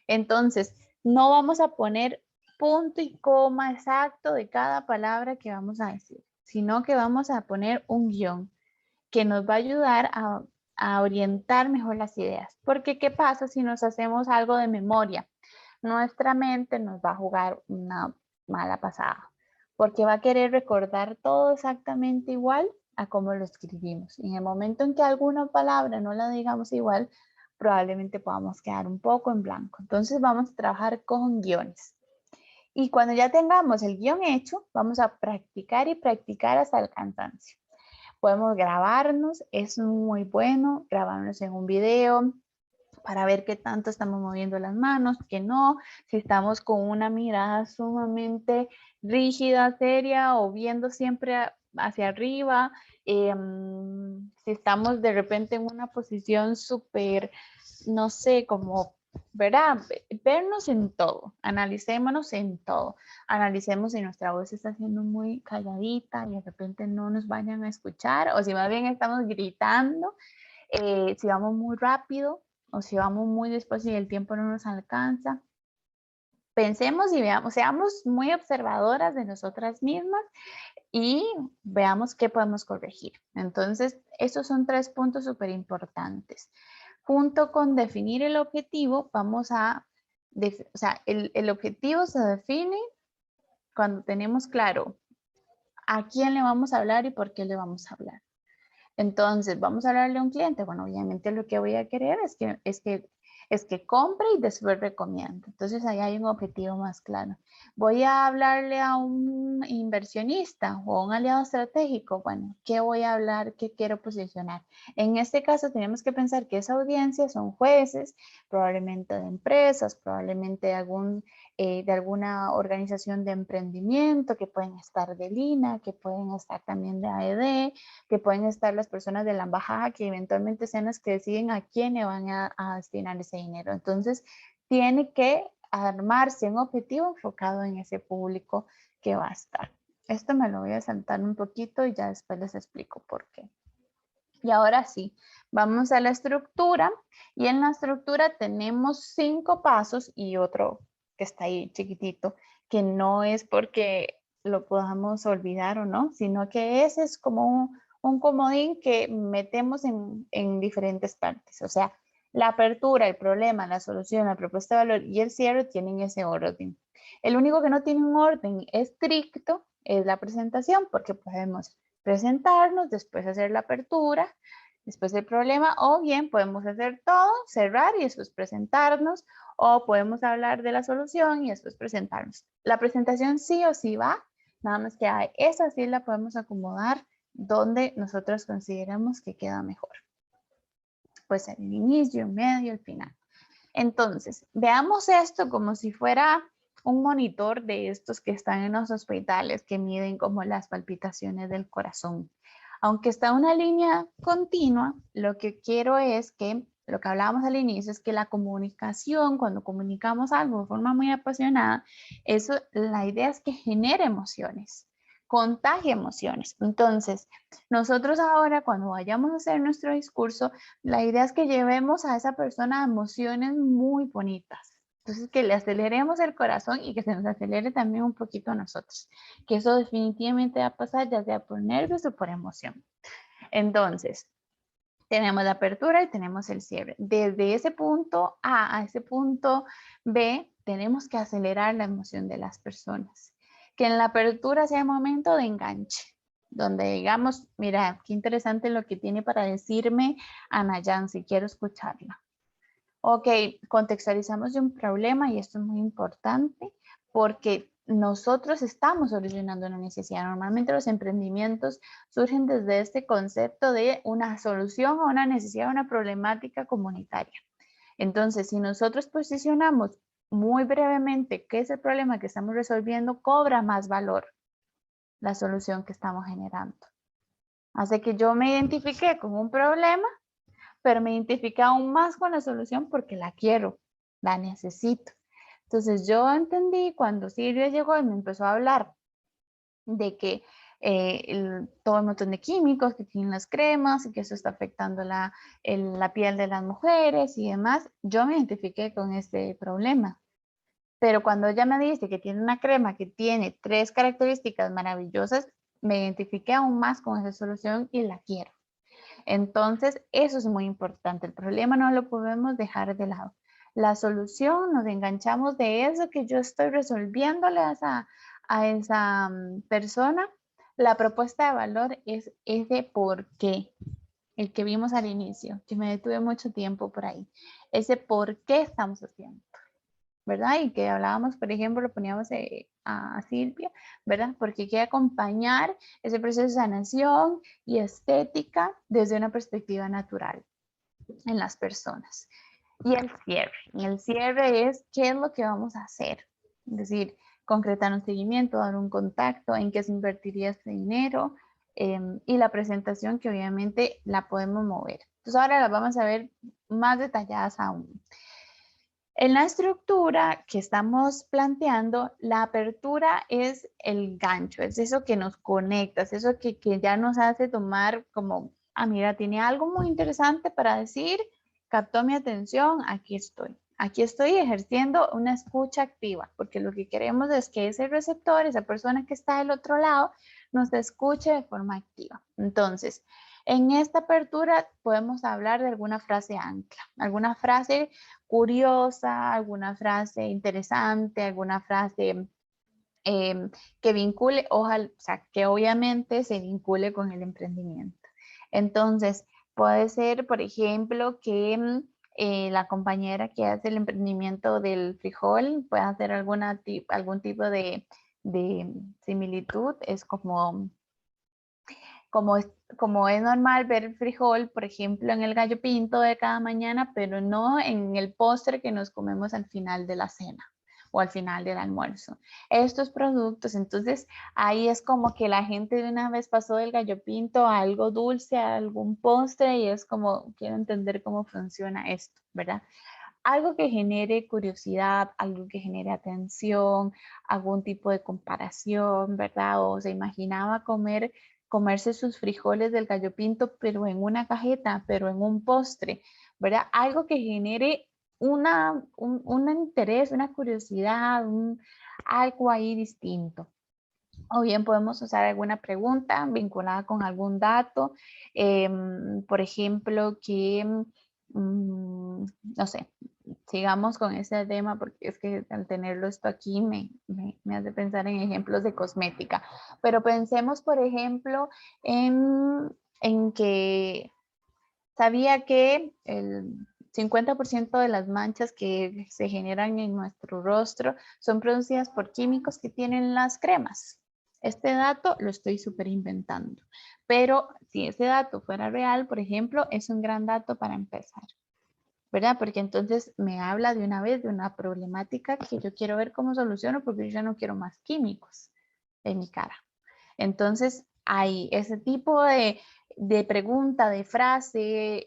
Entonces, no vamos a poner punto y coma exacto de cada palabra que vamos a decir, sino que vamos a poner un guión que nos va a ayudar a orientar mejor las ideas. Porque, ¿qué pasa si nos hacemos algo de memoria? Nuestra mente nos va a jugar una mala pasada, porque va a querer recordar todo exactamente igual a como lo escribimos. Y en el momento en que alguna palabra no la digamos igual, probablemente podamos quedar un poco en blanco. Entonces vamos a trabajar con guiones. Y cuando ya tengamos el guión hecho, vamos a practicar y practicar hasta el cansancio. Podemos grabarnos, es muy bueno grabarnos en un video para ver qué tanto estamos moviendo las manos, qué no, si estamos con una mirada sumamente rígida, seria o viendo siempre hacia arriba, si estamos de repente en una posición súper, no sé, como, ¿verdad? Vernos en todo, analicémonos en todo, analicemos si nuestra voz está siendo muy calladita y de repente no nos vayan a escuchar o si más bien estamos gritando, si vamos muy rápido o si vamos muy despacio y el tiempo no nos alcanza. Pensemos y veamos, seamos muy observadoras de nosotras mismas y veamos qué podemos corregir. Entonces, estos son 3 puntos súper importantes. Junto con definir el objetivo, vamos a, o sea, el objetivo se define cuando tenemos claro a quién le vamos a hablar y por qué le vamos a hablar. Entonces, vamos a hablarle a un cliente. Bueno, obviamente lo que voy a querer es que es que compre y después recomienda. Entonces ahí hay un objetivo más claro. Voy a hablarle a un inversionista o a un aliado estratégico. Bueno, ¿qué voy a hablar? ¿Qué quiero posicionar? En este caso tenemos que pensar que esa audiencia son jueces, probablemente de empresas, probablemente de alguna organización de emprendimiento, que pueden estar de Lina, que pueden estar también de AED, que pueden estar las personas de la embajada, que eventualmente sean las que deciden a quién le van a destinar ese dinero. Entonces, tiene que armarse un objetivo enfocado en ese público que va a estar. Esto me lo voy a saltar un poquito y ya después les explico por qué. Y ahora sí, vamos a la estructura. Y en la estructura tenemos 5 pasos y otro que está ahí chiquitito, que no es porque lo podamos olvidar o no, sino que ese es como un comodín que metemos en diferentes partes. O sea, la apertura, el problema, la solución, la propuesta de valor y el cierre tienen ese orden. El único que no tiene un orden estricto es la presentación, porque podemos presentarnos, después hacer la apertura, después el problema, o bien podemos hacer todo, cerrar y después presentarnos, o podemos hablar de la solución y después presentarnos. La presentación sí o sí va, nada más que esa sí la podemos acomodar donde nosotros consideramos que queda mejor. Pues el inicio, el medio, el final. Entonces, veamos esto como si fuera un monitor de estos que están en los hospitales que miden como las palpitaciones del corazón. Aunque está una línea continua, lo que quiero es que, lo que hablábamos al inicio, es que la comunicación, cuando comunicamos algo de forma muy apasionada, eso, la idea es que genere emociones, contagie emociones. Entonces, nosotros ahora cuando vayamos a hacer nuestro discurso, la idea es que llevemos a esa persona a emociones muy bonitas. Entonces, que le aceleremos el corazón y que se nos acelere también un poquito a nosotros. Que eso definitivamente va a pasar ya sea por nervios o por emoción. Entonces, tenemos la apertura y tenemos el cierre. Desde ese punto A ese punto B, tenemos que acelerar la emoción de las personas. Que en la apertura sea momento de enganche, donde digamos, mira, qué interesante lo que tiene para decirme Ana Jan, si quiero escucharla. Ok, contextualizamos de un problema y esto es muy importante porque nosotros estamos solucionando una necesidad. Normalmente los emprendimientos surgen desde este concepto de una solución a una necesidad, a una problemática comunitaria. Entonces, si nosotros posicionamos muy brevemente qué es el problema que estamos resolviendo, cobra más valor la solución que estamos generando. Hace que yo me identifique con un problema, pero me identifique aún más con la solución porque la quiero, la necesito. Entonces yo entendí cuando Silvia llegó y me empezó a hablar de que todo el montón de químicos que tienen las cremas y que eso está afectando la piel de las mujeres y demás, yo me identifiqué con este problema. Pero cuando ella me dice que tiene una crema que tiene 3 características maravillosas, me identifiqué aún más con esa solución y la quiero. Entonces, eso es muy importante. El problema no lo podemos dejar de lado. La solución, nos enganchamos de eso que yo estoy resolviéndole a esa persona. La propuesta de valor es ese por qué, el que vimos al inicio, que me detuve mucho tiempo por ahí. Ese por qué estamos haciendo, ¿verdad? Y que hablábamos, por ejemplo, lo poníamos a Silvia, ¿verdad? Porque hay que acompañar ese proceso de sanación y estética desde una perspectiva natural en las personas. Y el cierre es qué es lo que vamos a hacer, es decir, concretar un seguimiento, dar un contacto, en qué se invertiría ese dinero y la presentación que obviamente la podemos mover. Entonces ahora la vamos a ver más detalladas aún. En la estructura que estamos planteando, la apertura es el gancho, es eso que nos conecta, es eso que ya nos hace tomar como, ah, mira, tiene algo muy interesante para decir, captó mi atención, aquí estoy. Aquí estoy ejerciendo una escucha activa, porque lo que queremos es que ese receptor, esa persona que está del otro lado, nos escuche de forma activa. Entonces, en esta apertura podemos hablar de alguna frase ancla, alguna frase curiosa, alguna frase interesante, alguna frase que vincule, ojalá, o sea, que obviamente se vincule con el emprendimiento. Entonces, puede ser, por ejemplo, que la compañera que hace el emprendimiento del frijol puede hacer algún tipo de similitud. Es como es normal ver el frijol, por ejemplo, en el gallo pinto de cada mañana, pero no en el postre que nos comemos al final de la cena o al final del almuerzo. Estos productos, entonces ahí es como que la gente de una vez pasó del gallo pinto a algo dulce, a algún postre, y es como, quiero entender cómo funciona esto, ¿verdad? Algo que genere curiosidad, algo que genere atención, algún tipo de comparación, ¿verdad? O se imaginaba comerse sus frijoles del gallo pinto, pero en una cajeta, pero en un postre, ¿verdad? Algo que genere un interés, una curiosidad, algo ahí distinto. O bien podemos usar alguna pregunta vinculada con algún dato, por ejemplo, no sé, sigamos con ese tema porque es que al tenerlo esto aquí me hace pensar en ejemplos de cosmética. Pero pensemos, por ejemplo, en que sabía que el 50% de las manchas que se generan en nuestro rostro son producidas por químicos que tienen las cremas. Este dato lo estoy súper inventando, pero si ese dato fuera real, por ejemplo, es un gran dato para empezar, ¿verdad? Porque entonces me habla de una vez de una problemática que yo quiero ver cómo soluciono porque yo ya no quiero más químicos en mi cara. Entonces, hay ese tipo de pregunta, de frase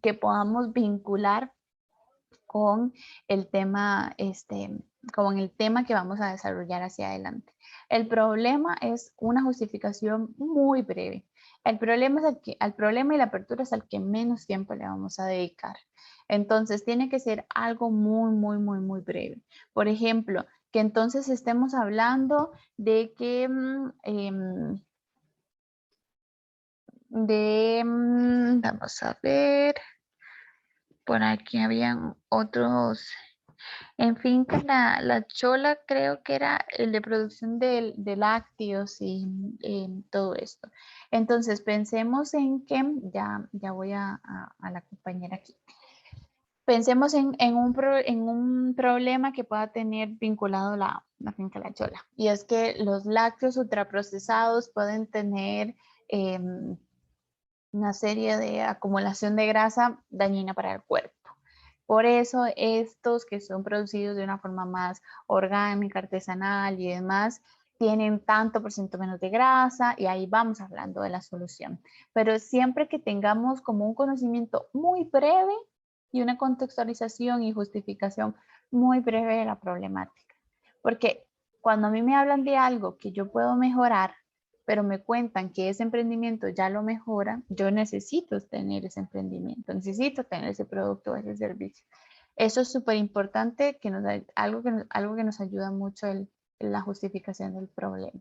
que podamos vincular con el tema, con el tema que vamos a desarrollar hacia adelante. El problema es una justificación muy breve. El problema es al problema y la apertura es al que menos tiempo le vamos a dedicar. Entonces, tiene que ser algo muy, muy, muy, muy breve. Por ejemplo, que entonces estemos hablando de que vamos a ver, por aquí habían otros, en fin, que la chola creo que era el de producción de lácteos y todo esto. Entonces, pensemos en que, ya voy a la compañera aquí. Pensemos en un problema que pueda tener vinculado la finca La Chola. Y es que los lácteos ultraprocesados pueden tener una serie de acumulación de grasa dañina para el cuerpo. Por eso estos que son producidos de una forma más orgánica, artesanal y demás, tienen tanto por ciento menos de grasa y ahí vamos hablando de la solución. Pero siempre que tengamos como un conocimiento muy breve y una contextualización y justificación muy breve de la problemática. Porque cuando a mí me hablan de algo que yo puedo mejorar, pero me cuentan que ese emprendimiento ya lo mejora, yo necesito tener ese emprendimiento, necesito tener ese producto o ese servicio. Eso es súper importante, algo que nos ayuda mucho en la justificación del problema.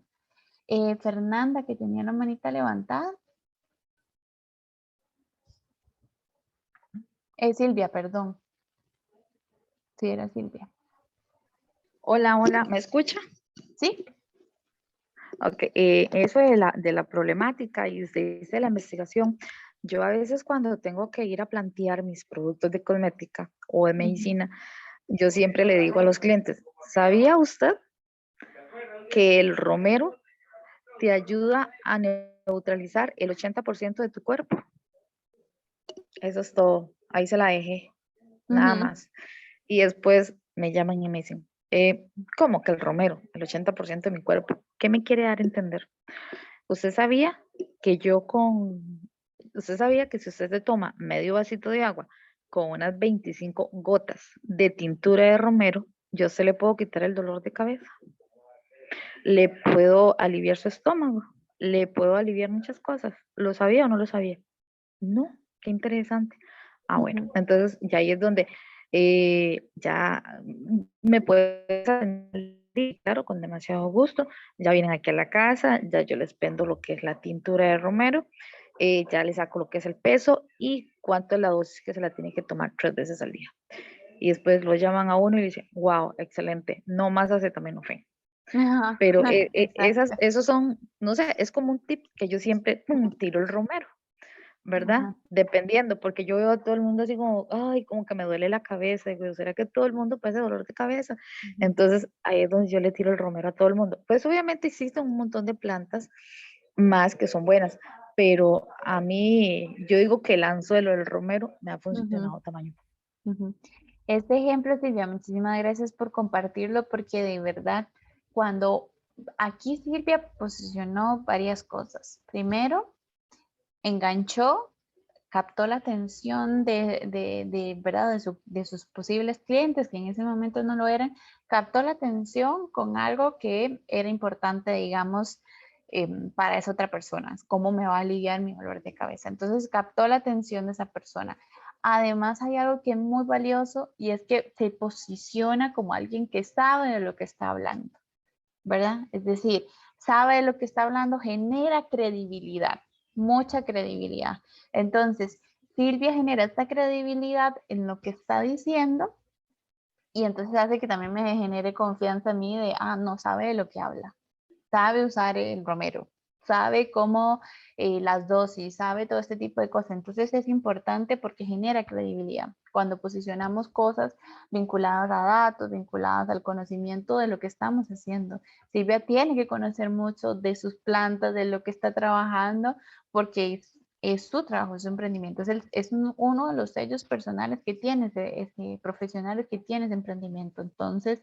Fernanda, que tenía la manita levantada. Silvia, perdón. Sí, era Silvia. Hola, hola, ¿me escucha? ¿Sí? Ok, eso de la problemática y usted dice la investigación, yo a veces cuando tengo que ir a plantear mis productos de cosmética o de medicina, yo siempre le digo a los clientes, ¿sabía usted que el romero te ayuda a neutralizar el 80% de tu cuerpo? Eso es todo, ahí se la dejé, nada más. Y después me llaman y me dicen, ¿cómo que el romero? El 80% de mi cuerpo. ¿Qué me quiere dar a entender? ¿Usted sabía que usted sabía que si usted se toma medio vasito de agua con unas 25 gotas de tintura de romero, yo se le puedo quitar el dolor de cabeza? Le puedo aliviar su estómago, le puedo aliviar muchas cosas. ¿Lo sabía o no lo sabía? No, qué interesante. Ah, bueno, entonces ya ahí es donde ya me puedes atender, claro, con demasiado gusto. Ya vienen aquí a la casa, ya yo les vendo lo que es la tintura de romero, ya les saco lo que es el peso y cuánto es la dosis que se la tiene que tomar 3 veces al día. Y después lo llaman a uno y le dicen, wow, excelente, no más acetaminofén. Ajá, Pero exacto. esos son, no sé, es como un tip que yo siempre tiro el romero. ¿verdad? Ajá. Dependiendo, porque yo veo a todo el mundo así como, ay, como que me duele la cabeza, digo, ¿será que todo el mundo padece dolor de cabeza? Ujú. Entonces, ahí es donde yo le tiro el romero a todo el mundo. Pues obviamente existen un montón de plantas más que son buenas, pero a mí, yo digo que el anzuelo del romero me ha Ujú. funcionado tamaño. Ujú. Este ejemplo, Silvia, muchísimas gracias por compartirlo porque de verdad, cuando aquí Silvia posicionó varias cosas. Primero, enganchó, captó la atención ¿verdad? De sus posibles clientes, que en ese momento no lo eran, captó la atención con algo que era importante, digamos, para esa otra persona, cómo me va a aliviar mi dolor de cabeza. Entonces captó la atención de esa persona. Además hay algo que es muy valioso y es que se posiciona como alguien que sabe de lo que está hablando, ¿verdad? Es decir, sabe de lo que está hablando, genera credibilidad, mucha credibilidad. Entonces, Silvia genera esta credibilidad en lo que está diciendo y entonces hace que también me genere confianza a mí de, no sabe de lo que habla, sabe usar el romero, sabe cómo las dosis, sabe todo este tipo de cosas. Entonces es importante porque genera credibilidad. Cuando posicionamos cosas vinculadas a datos, vinculadas al conocimiento de lo que estamos haciendo. Silvia tiene que conocer mucho de sus plantas, de lo que está trabajando, porque es su trabajo, es su emprendimiento, es uno de los sellos personales que tiene, profesionales que tiene ese emprendimiento. Entonces,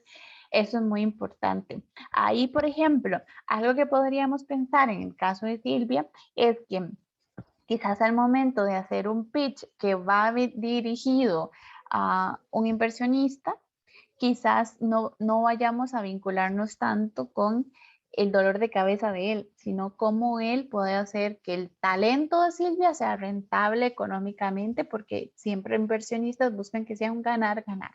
eso es muy importante. Ahí, por ejemplo, algo que podríamos pensar en el caso de Silvia es que quizás al momento de hacer un pitch que va dirigido a un inversionista, quizás no vayamos a vincularnos tanto con el dolor de cabeza de él, sino cómo él puede hacer que el talento de Silvia sea rentable económicamente, porque siempre inversionistas buscan que sea un ganar-ganar.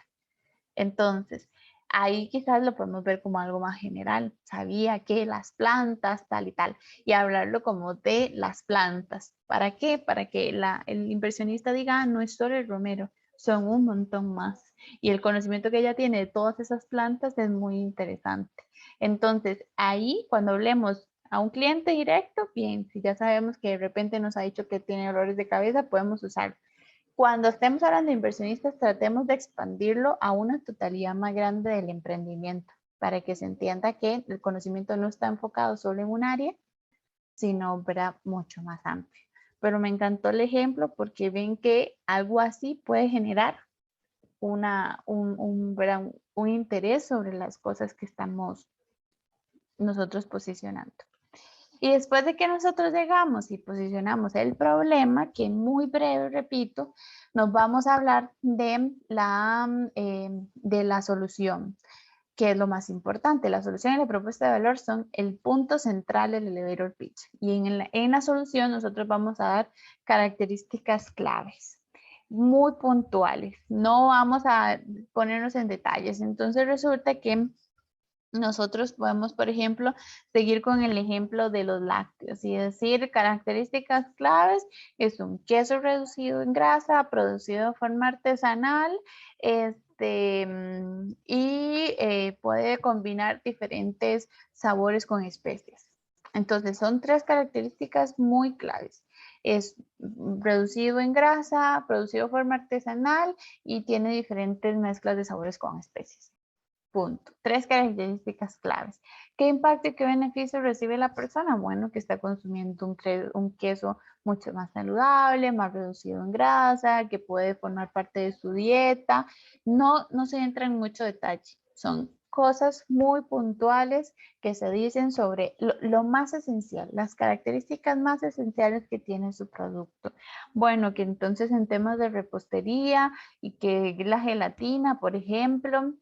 Entonces, ahí quizás lo podemos ver como algo más general. Sabía que las plantas, tal y tal, y hablarlo como de las plantas. ¿Para qué? Para que el inversionista diga, no es solo el romero, son un montón más. Y el conocimiento que ella tiene de todas esas plantas es muy interesante. Entonces, ahí cuando hablemos a un cliente directo, bien, si ya sabemos que de repente nos ha dicho que tiene dolores de cabeza, podemos usarlo. Cuando estemos hablando de inversionistas, tratemos de expandirlo a una totalidad más grande del emprendimiento para que se entienda que el conocimiento no está enfocado solo en un área, sino ¿verdad? Mucho más amplio. Pero me encantó el ejemplo porque ven que algo así puede generar un interés sobre las cosas que estamos nosotros posicionando. Y después de que nosotros llegamos y posicionamos el problema, que muy breve, repito, nos vamos a hablar de la solución, que es lo más importante. La solución y la propuesta de valor son el punto central del elevator pitch. Y en la solución nosotros vamos a dar características claves muy puntuales. No vamos a ponernos en detalles. Entonces resulta que nosotros podemos, por ejemplo, seguir con el ejemplo de los lácteos y decir características claves. Es un queso reducido en grasa, producido de forma artesanal, y puede combinar diferentes sabores con especies. Entonces, son tres características muy claves. Es reducido en grasa, producido de forma artesanal y tiene diferentes mezclas de sabores con especies. Punto. Tres características claves. ¿Qué impacto y qué beneficio recibe la persona? Bueno, que está consumiendo un queso mucho más saludable, más reducido en grasa, que puede formar parte de su dieta. No se entra en mucho detalle. Son cosas muy puntuales que se dicen sobre lo más esencial, las características más esenciales que tiene su producto. Bueno, que entonces en temas de repostería y que la gelatina, por ejemplo,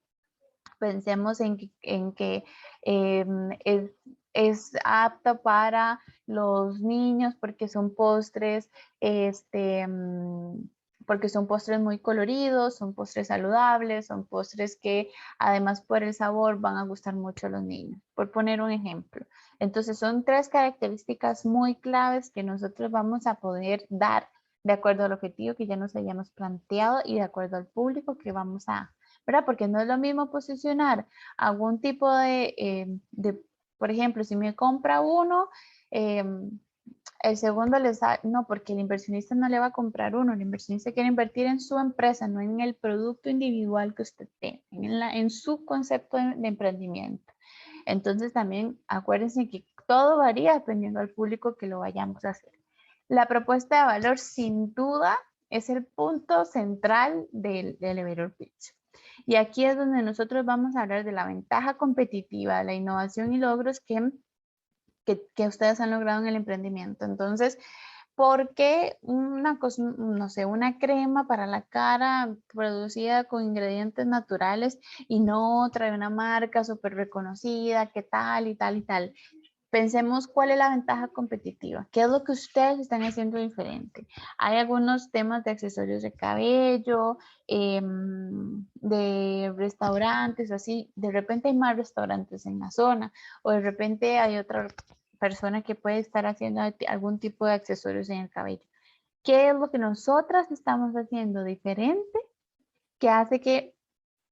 pensemos en que es apto para los niños porque son postres, porque son postres muy coloridos, son postres saludables, son postres que además por el sabor van a gustar mucho a los niños, por poner un ejemplo. Entonces son tres características muy claves que nosotros vamos a poder dar de acuerdo al objetivo que ya nos hayamos planteado y de acuerdo al público que vamos a, ¿verdad? Porque no es lo mismo posicionar algún tipo por ejemplo, si me compra uno, El segundo no, porque el inversionista no le va a comprar uno, el inversionista quiere invertir en su empresa, no en el producto individual que usted tiene, en su concepto de emprendimiento. Entonces también acuérdense que todo varía dependiendo del público que lo vayamos a hacer. La propuesta de valor sin duda es el punto central del elevator pitch. Y aquí es donde nosotros vamos a hablar de la ventaja competitiva, la innovación y logros que ustedes han logrado en el emprendimiento. Entonces, ¿por qué no sé, una crema para la cara producida con ingredientes naturales y no trae una marca súper reconocida, qué tal y tal y tal? Pensemos cuál es la ventaja competitiva, qué es lo que ustedes están haciendo diferente. Hay algunos temas de accesorios de cabello, de restaurantes, así, de repente hay más restaurantes en la zona, o de repente hay otra persona que puede estar haciendo algún tipo de accesorios en el cabello. ¿Qué es lo que nosotras estamos haciendo diferente que hace que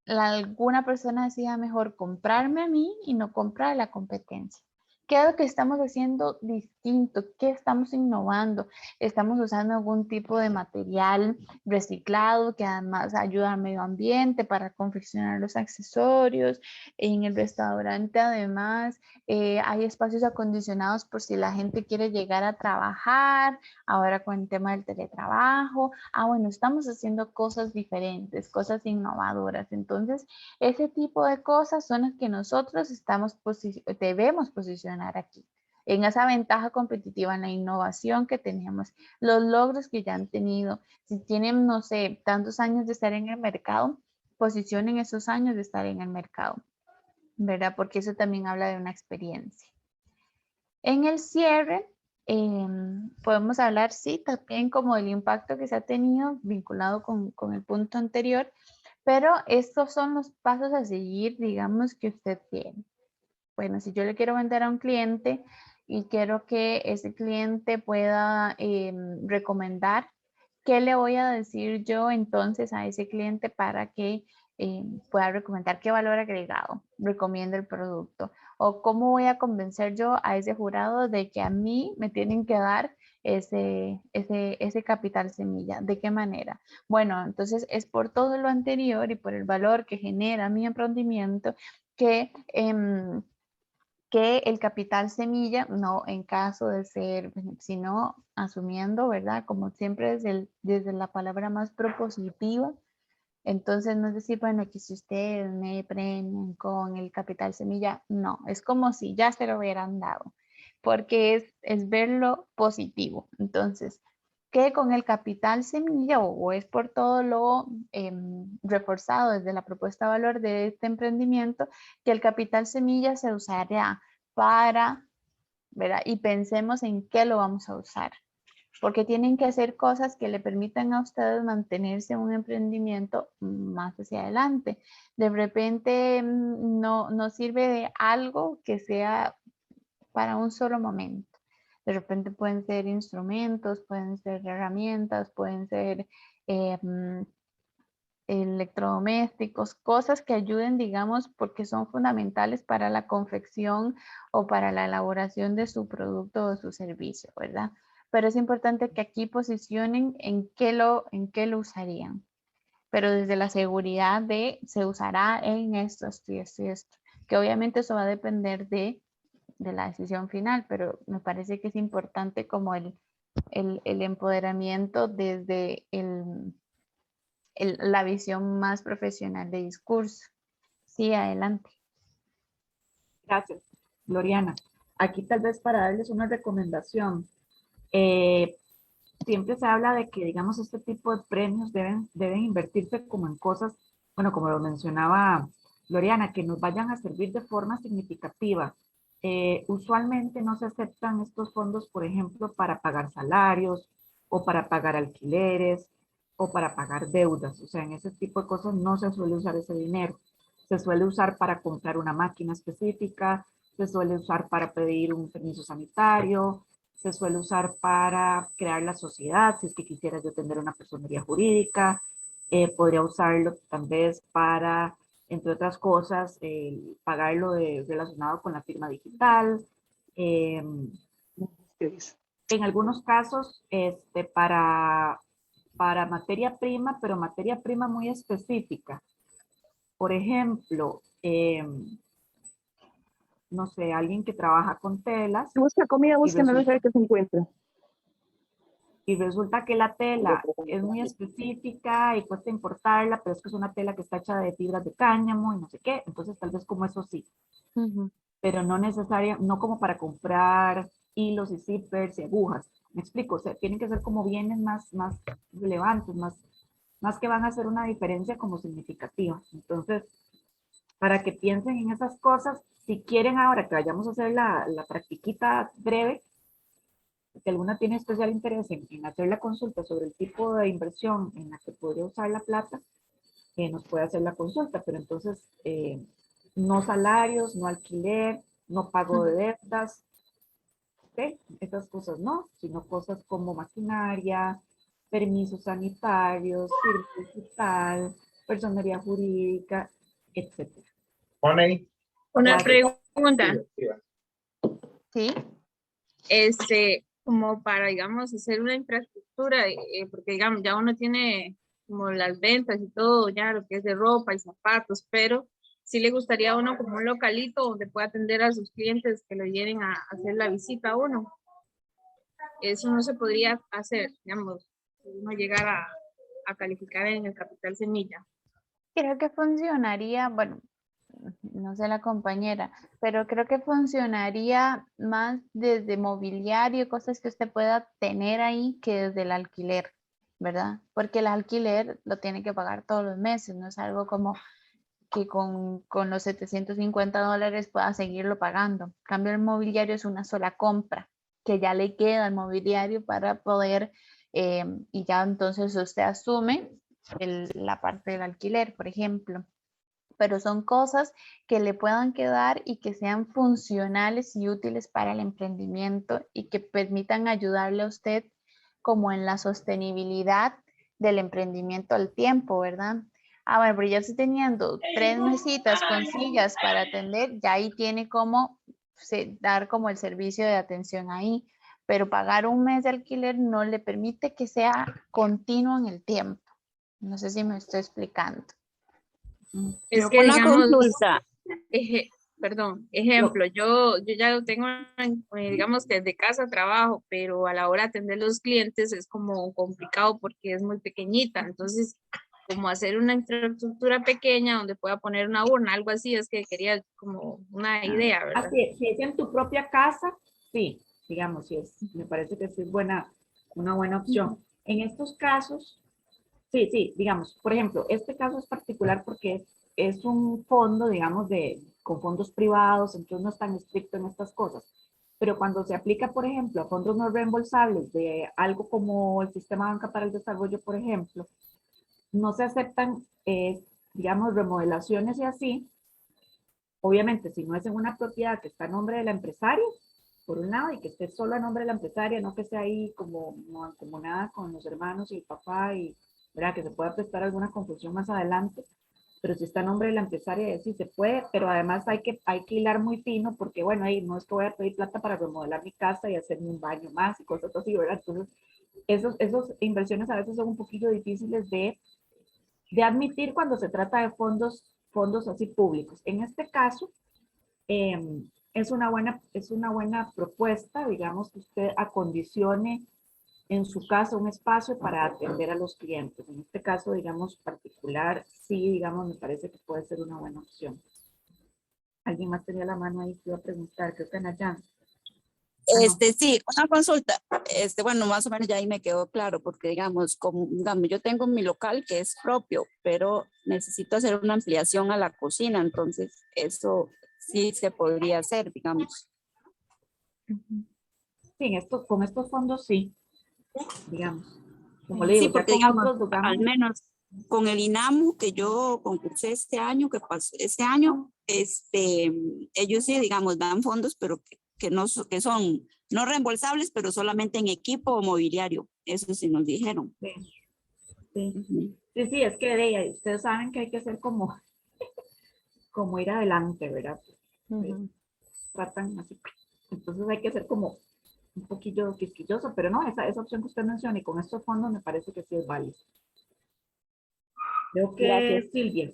alguna persona decida mejor comprarme a mí y no comprar a la competencia? ¿Qué es lo que estamos haciendo distinto? ¿Qué estamos innovando? ¿Estamos usando algún tipo de material reciclado que además ayuda al medio ambiente para confeccionar los accesorios? En el restaurante además hay espacios acondicionados por si la gente quiere llegar a trabajar, ahora con el tema del teletrabajo. Bueno, estamos haciendo cosas diferentes, cosas innovadoras. Entonces, ese tipo de cosas son las que nosotros debemos posicionar aquí, en esa ventaja competitiva, en la innovación que tenemos, los logros que ya han tenido. Si tienen, no sé, tantos años de estar en el mercado, posicionen esos años de estar en el mercado, ¿verdad? Porque eso también habla de una experiencia. En el cierre, podemos hablar, sí, también como del impacto que se ha tenido vinculado con el punto anterior, pero estos son los pasos a seguir, digamos, que usted tiene. Bueno, si yo le quiero vender a un cliente y quiero que ese cliente pueda recomendar, ¿qué le voy a decir yo entonces a ese cliente para que pueda recomendar qué valor agregado recomienda el producto? ¿O cómo voy a convencer yo a ese jurado de que a mí me tienen que dar ese capital semilla? ¿De qué manera? Bueno, entonces es por todo lo anterior y por el valor que genera mi emprendimiento que el capital semilla, no en caso de ser, sino asumiendo, ¿verdad? Como siempre desde la palabra más propositiva. Entonces, no es decir, bueno, que si ustedes me premian con el capital semilla, no, es como si ya se lo hubieran dado, porque es verlo positivo. Entonces, que con el capital semilla o es por todo lo reforzado desde la propuesta de valor de este emprendimiento, que el capital semilla se usará para, ¿verdad? Y pensemos en qué lo vamos a usar, porque tienen que hacer cosas que le permitan a ustedes mantenerse en un emprendimiento más hacia adelante. De repente no sirve de algo que sea para un solo momento. De repente pueden ser instrumentos, pueden ser herramientas, pueden ser electrodomésticos, cosas que ayuden, digamos, porque son fundamentales para la confección o para la elaboración de su producto o su servicio, ¿verdad? Pero es importante que aquí posicionen en qué lo usarían, pero desde la seguridad de se usará en esto, esto y esto y esto, que obviamente eso va a depender de la decisión final, pero me parece que es importante como el empoderamiento desde la visión más profesional de discurso. Sí, adelante. Gracias, Gloriana. Aquí tal vez para darles una recomendación. Siempre se habla de que, digamos, este tipo de premios deben invertirse como en cosas, bueno, como lo mencionaba Gloriana, que nos vayan a servir de forma significativa. Usualmente no se aceptan estos fondos, por ejemplo, para pagar salarios o para pagar alquileres o para pagar deudas. O sea, en ese tipo de cosas no se suele usar ese dinero. Se suele usar para comprar una máquina específica, se suele usar para pedir un permiso sanitario, se suele usar para crear la sociedad, si es que quisiera yo tener una personería jurídica, podría usarlo tal vez para, entre otras cosas, pagar lo relacionado con la firma digital. en algunos casos para materia prima, pero materia prima muy específica. Por ejemplo, no sé, alguien que trabaja con telas Busca comida, y búsqueme, a ver qué se encuentra. resulta que la tela es muy específica y cuesta importarla, pero es que es una tela que está hecha de fibras de cáñamo y no sé qué, entonces tal vez como eso sí, pero no necesaria, no como para comprar hilos y zippers y agujas. Me explico, o sea, tienen que ser como bienes más relevantes, más que van a hacer una diferencia como significativa. Entonces, para que piensen en esas cosas, si quieren ahora que vayamos a hacer la practiquita breve, si alguna tiene especial interés en hacer la consulta sobre el tipo de inversión en la que podría usar la plata, nos puede hacer la consulta, pero entonces no salarios, no alquiler, no pago de deudas, ¿ok? Esas cosas no, sino cosas como maquinaria, permisos sanitarios, firma digital, personería jurídica, etc. Honey. Una Gracias. pregunta, ¿Sí? como para, digamos, hacer una infraestructura, porque, digamos, ya uno tiene como las ventas y todo, ya lo que es de ropa y zapatos, pero sí le gustaría a uno como un localito donde pueda atender a sus clientes que le vienen a hacer la visita a uno. Eso no se podría hacer, digamos, si uno llegara a calificar en el Capital Semilla. Creo que funcionaría, bueno, no sé la compañera, pero creo que funcionaría más desde mobiliario, cosas que usted pueda tener ahí que desde el alquiler, ¿verdad? Porque el alquiler lo tiene que pagar todos los meses, no es algo como que con los $750 pueda seguirlo pagando. En cambio, el mobiliario es una sola compra, que ya le queda al mobiliario para poder, y ya entonces usted asume la parte del alquiler, por ejemplo. Pero son cosas que le puedan quedar y que sean funcionales y útiles para el emprendimiento y que permitan ayudarle a usted como en la sostenibilidad del emprendimiento al tiempo, ¿verdad? Ah, bueno, pero ya estoy teniendo 3 mesitas con sillas para atender, ya ahí tiene como dar como el servicio de atención ahí, pero pagar un mes de alquiler no le permite que sea continuo en el tiempo. No sé si me estoy explicando. Es que, Una digamos, consulta. perdón, ejemplo, yo ya lo tengo, digamos que desde casa trabajo, pero a la hora de atender los clientes es como complicado porque es muy pequeñita, entonces como hacer una infraestructura pequeña donde pueda poner una urna, algo así, es que quería como una idea, ¿verdad? Así es, si es en tu propia casa, sí, digamos, me parece que sí es una buena opción. En estos casos, sí, digamos, por ejemplo, este caso es particular porque es un fondo, digamos, con fondos privados, entonces no es tan estricto en estas cosas. Pero cuando se aplica, por ejemplo, a fondos no reembolsables de algo como el Sistema Banca para el Desarrollo, por ejemplo, no se aceptan, digamos, remodelaciones y así. Obviamente, si no es en una propiedad que está a nombre de la empresaria, por un lado, y que esté solo a nombre de la empresaria, no que esté ahí como nada con los hermanos y el papá, y ¿verdad? Que se pueda prestar alguna confusión más adelante, pero si está a nombre de la empresaria, sí se puede, pero además hay que hilar muy fino, porque bueno, ahí no es que voy a pedir plata para remodelar mi casa y hacerme un baño más y cosas así, ¿verdad? Entonces, esos inversiones a veces son un poquillo difíciles de admitir cuando se trata de fondos así públicos. En este caso, es una buena propuesta, digamos, que usted acondicione en su casa un espacio para atender a los clientes. En este caso, digamos, particular, sí, digamos, me parece que puede ser una buena opción. ¿Alguien más tenía la mano ahí que iba a preguntar? Creo que Nayan. Sí, una consulta. Bueno, más o menos ya ahí me quedó claro, porque digamos, yo tengo mi local que es propio, pero necesito hacer una ampliación a la cocina, entonces eso sí se podría hacer, digamos. Sí, con estos fondos sí, digamos. Como le Sí, digo, ya porque con digamos, otros, digamos. al menos con el INAMU que yo concursé este año, que pasó este año, ellos sí, digamos, dan fondos, pero que son no reembolsables, pero solamente en equipo o mobiliario. Eso sí nos dijeron. Sí, sí. Ujú. Sí, es que de ella, ustedes saben que hay que hacer como ir adelante, ¿verdad? Tratan así. Entonces hay que hacer como un poquillo quisquilloso, pero no, esa opción que usted menciona y con estos fondos me parece que sí es válido. Creo que Gracias. Silvia.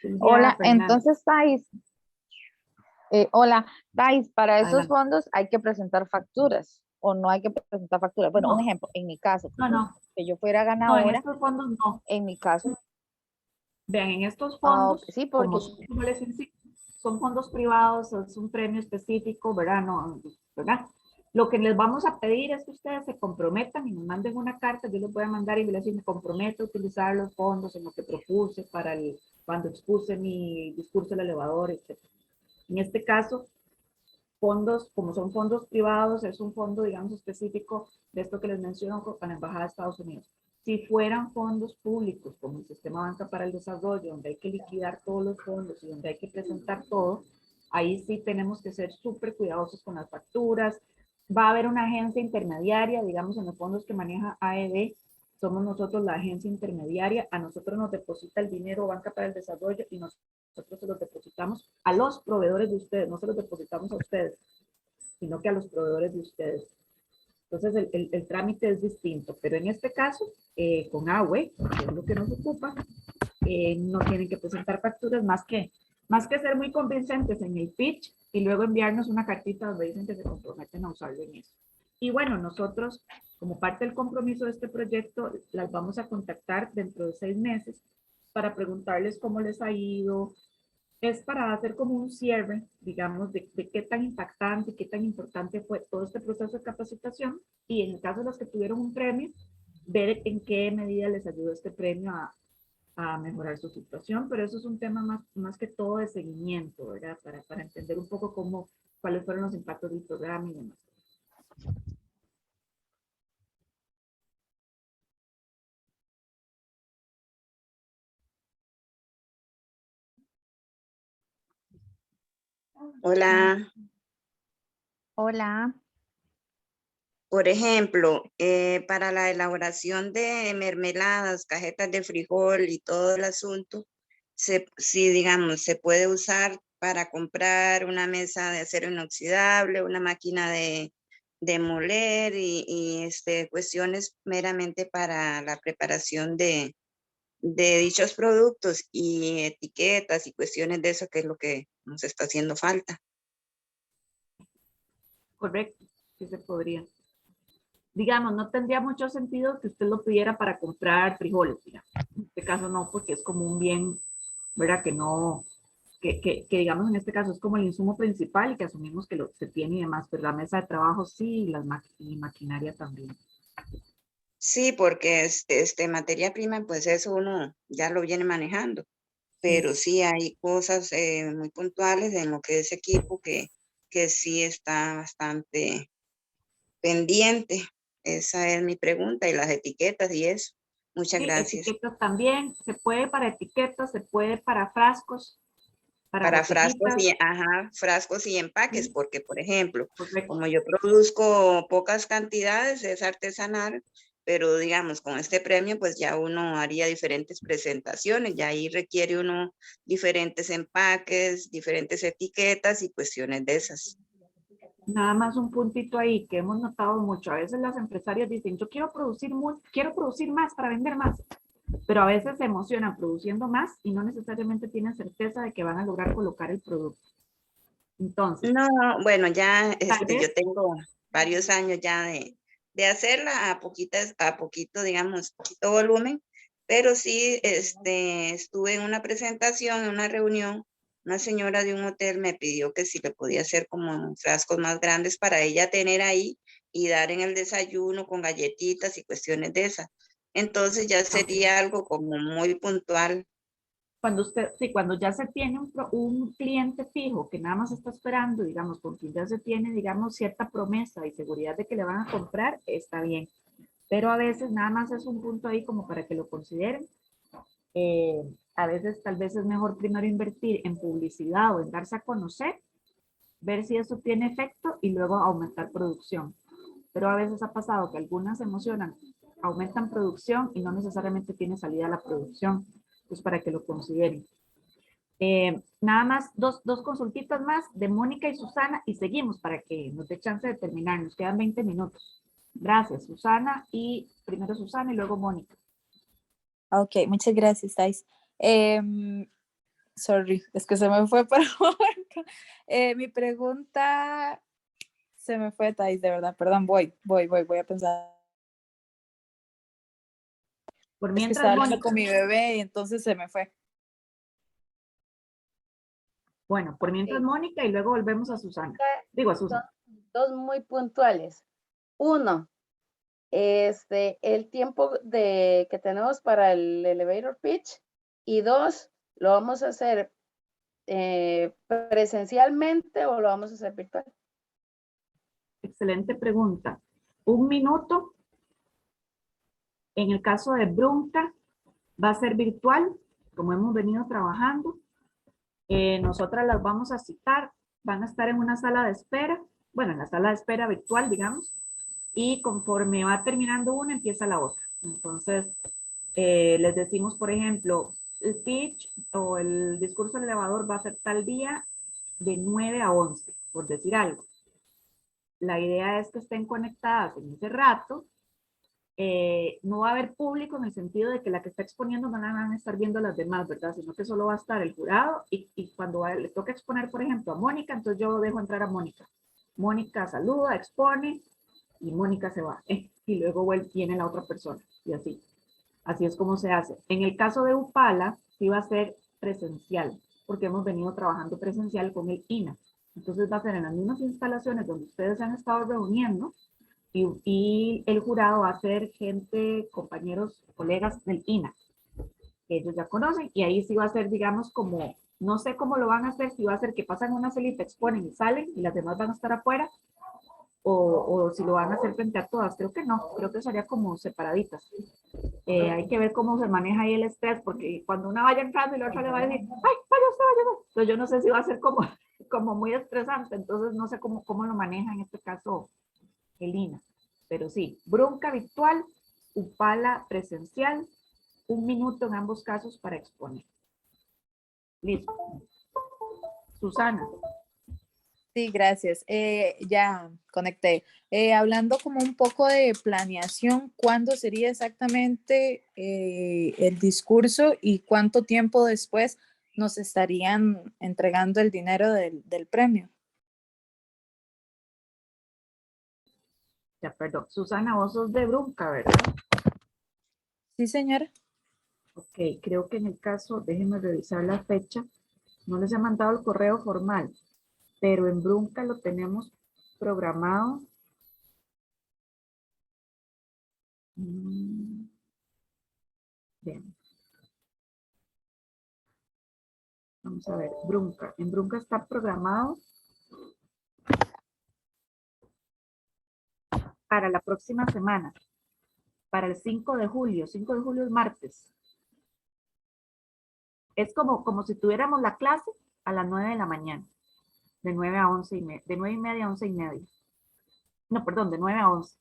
Silvia Hola, Fernández. entonces, Thais, hola, Thais, para esos Adelante. fondos hay que presentar facturas o no hay que presentar facturas. Bueno, un No, ejemplo, en mi caso, no, que yo fuera no, en ganadora, estos fondos no. en mi caso, Vean, en estos fondos, sí, como porque como les insisto, son fondos privados, es un premio específico, ¿verdad? No, ¿verdad? Lo que les vamos a pedir es que ustedes se comprometan y nos manden una carta. Yo les voy a mandar y les voy a decir, me comprometo a utilizar los fondos en lo que propuse cuando expuse mi discurso del elevador, etc. En este caso, fondos, como son fondos privados, es un fondo, digamos, específico de esto que les menciono con la Embajada de Estados Unidos. Si fueran fondos públicos, como el Sistema Banca para el Desarrollo, donde hay que liquidar todos los fondos y donde hay que presentar todo, ahí sí tenemos que ser súper cuidadosos con las facturas. Va a haber una agencia intermediaria, digamos, en los fondos que maneja AED, somos nosotros la agencia intermediaria, a nosotros nos deposita el dinero Banca para el Desarrollo y nosotros se los depositamos a los proveedores de ustedes, no se los depositamos a ustedes, sino que a los proveedores de ustedes. Entonces el trámite es distinto, pero en este caso, con AWE, que es lo que nos ocupa, no tienen que presentar facturas más que ser muy convincentes en el pitch y luego enviarnos una cartita donde dicen que se comprometen a usarlo en eso. Y bueno, nosotros, como parte del compromiso de este proyecto, las vamos a contactar dentro de 6 meses para preguntarles cómo les ha ido. Es para hacer como un cierre, digamos, de qué tan impactante, qué tan importante fue todo este proceso de capacitación y en el caso de los que tuvieron un premio, ver en qué medida les ayudó este premio a mejorar su situación, pero eso es un tema más que todo de seguimiento, ¿verdad? Para entender un poco cuáles fueron los impactos del programa y demás. Hola, Hola. por ejemplo, para la elaboración de mermeladas, cajetas de frijol y todo el asunto, sí, digamos, se puede usar para comprar una mesa de acero inoxidable, una máquina de moler y cuestiones meramente para la preparación de dichos productos y etiquetas y cuestiones de eso, que es lo que nos está haciendo falta. Correcto, sí se podría. Digamos, no tendría mucho sentido que usted lo pidiera para comprar frijoles, digamos. En este caso no, porque es como un bien, ¿verdad? Que no, que digamos en este caso es como el insumo principal y que asumimos que se tiene y demás, pero la mesa de trabajo sí y maquinaria también. Sí, porque materia prima, pues eso uno ya lo viene manejando, pero sí hay cosas muy puntuales en lo que es equipo que sí está bastante pendiente. Esa es mi pregunta y las etiquetas y eso. Muchas Sí, gracias. etiquetas también, se puede para etiquetas, se puede para frascos, para Para frascos botellitas. frascos y empaques, Sí, porque por ejemplo, correcto. como yo produzco pocas cantidades, es artesanal, pero digamos, con este premio, pues ya uno haría diferentes presentaciones, ya ahí requiere uno diferentes empaques, diferentes etiquetas y cuestiones de esas. Nada más un puntito ahí que hemos notado mucho. A veces las empresarias dicen, yo quiero producir más para vender más, pero a veces se emocionan produciendo más y no necesariamente tienen certeza de que van a lograr colocar el producto. Entonces, No, bueno, ya tal yo vez, tengo varios años ya de hacerla a poquito, digamos, poquito volumen, pero sí, estuve en una presentación, en una reunión, una señora de un hotel me pidió que si le podía hacer como frascos más grandes para ella tener ahí y dar en el desayuno con galletitas y cuestiones de esas. Entonces ya sería algo como muy puntual. cuando ya se tiene un cliente fijo que nada más está esperando, digamos, con quien ya se tiene, digamos, cierta promesa y seguridad de que le van a comprar, está bien. Pero a veces nada más es un punto ahí como para que lo consideren. A veces tal vez es mejor primero invertir en publicidad o en darse a conocer, ver si eso tiene efecto y luego aumentar producción. Pero a veces ha pasado que algunas se emocionan, aumentan producción y no necesariamente tiene salida la producción. Pues para que lo consideren. Nada más, dos consultitas más de Mónica y Susana y seguimos para que nos dé chance de terminar. Nos quedan 20 minutos. Gracias, Susana, y primero Susana y luego Mónica. Ok, muchas gracias, Thais. Sorry, es que se me fue para Mónica. Mi pregunta se me fue, Thais, de verdad, perdón, voy a pensar. Por Es que mientras, estaba hablando Mónica. con mi bebé y entonces se me fue. Bueno, por mientras Mónica y luego volvemos a Susana. Digo a Susana. Dos muy puntuales. Uno, el tiempo que tenemos para el elevator pitch. Y dos, ¿lo vamos a hacer presencialmente o lo vamos a hacer virtual? Excelente pregunta. 1 minuto. En el caso de Brunca, va a ser virtual, como hemos venido trabajando. Nosotras las vamos a citar, van a estar en una sala de espera, bueno, en la sala de espera virtual, digamos, y conforme va terminando una, empieza la otra. Entonces, les decimos, por ejemplo, el pitch o el discurso elevador va a ser tal día de 9 a 11, por decir algo. La idea es que estén conectadas en ese rato. No va a haber público en el sentido de que la que está exponiendo no la van a estar viendo las demás, ¿verdad? Sino que solo va a estar el jurado y cuando le toca exponer, por ejemplo, a Mónica, entonces yo dejo entrar a Mónica. Mónica saluda, expone y Mónica se va. Y luego viene la otra persona y así. Así es como se hace. En el caso de Upala, sí va a ser presencial, porque hemos venido trabajando presencial con el INA. Entonces va a ser en las mismas instalaciones donde ustedes se han estado reuniendo, y el jurado va a ser gente, compañeros, colegas del INA, que ellos ya conocen, y ahí sí va a ser, digamos, como, no sé cómo lo van a hacer, si va a ser que pasan una celita, exponen y salen, y las demás van a estar afuera, o si lo van a hacer frente a todas. Creo que no, creo que sería como separaditas. Hay que ver cómo se maneja ahí el estrés, porque cuando una vaya entrando y la otra le va a decir, ay, vaya usted, vaya usted. Entonces yo no sé si va a ser como muy estresante, entonces no sé cómo lo maneja en este caso el INA. Pero sí, Brunca virtual, Upala presencial, 1 minuto en ambos casos para exponer. Listo. Susana. Sí, gracias. Ya conecté. Hablando como un poco de planeación, ¿cuándo sería exactamente el discurso y cuánto tiempo después nos estarían entregando el dinero del premio? Ya, perdón. Susana, vos sos de Brunca, ¿verdad? Sí, señora. Ok, creo que en el caso, déjenme revisar la fecha, no les he mandado el correo formal, pero en Brunca lo tenemos programado. Bien. Vamos a ver, Brunca. En Brunca está programado para la próxima semana, para el 5 de julio. 5 de julio es martes. Es como si tuviéramos la clase a las 9 de la mañana, de 9 a 11 y media, de 9 y media a 11 y media. No, perdón, de 9 a 11.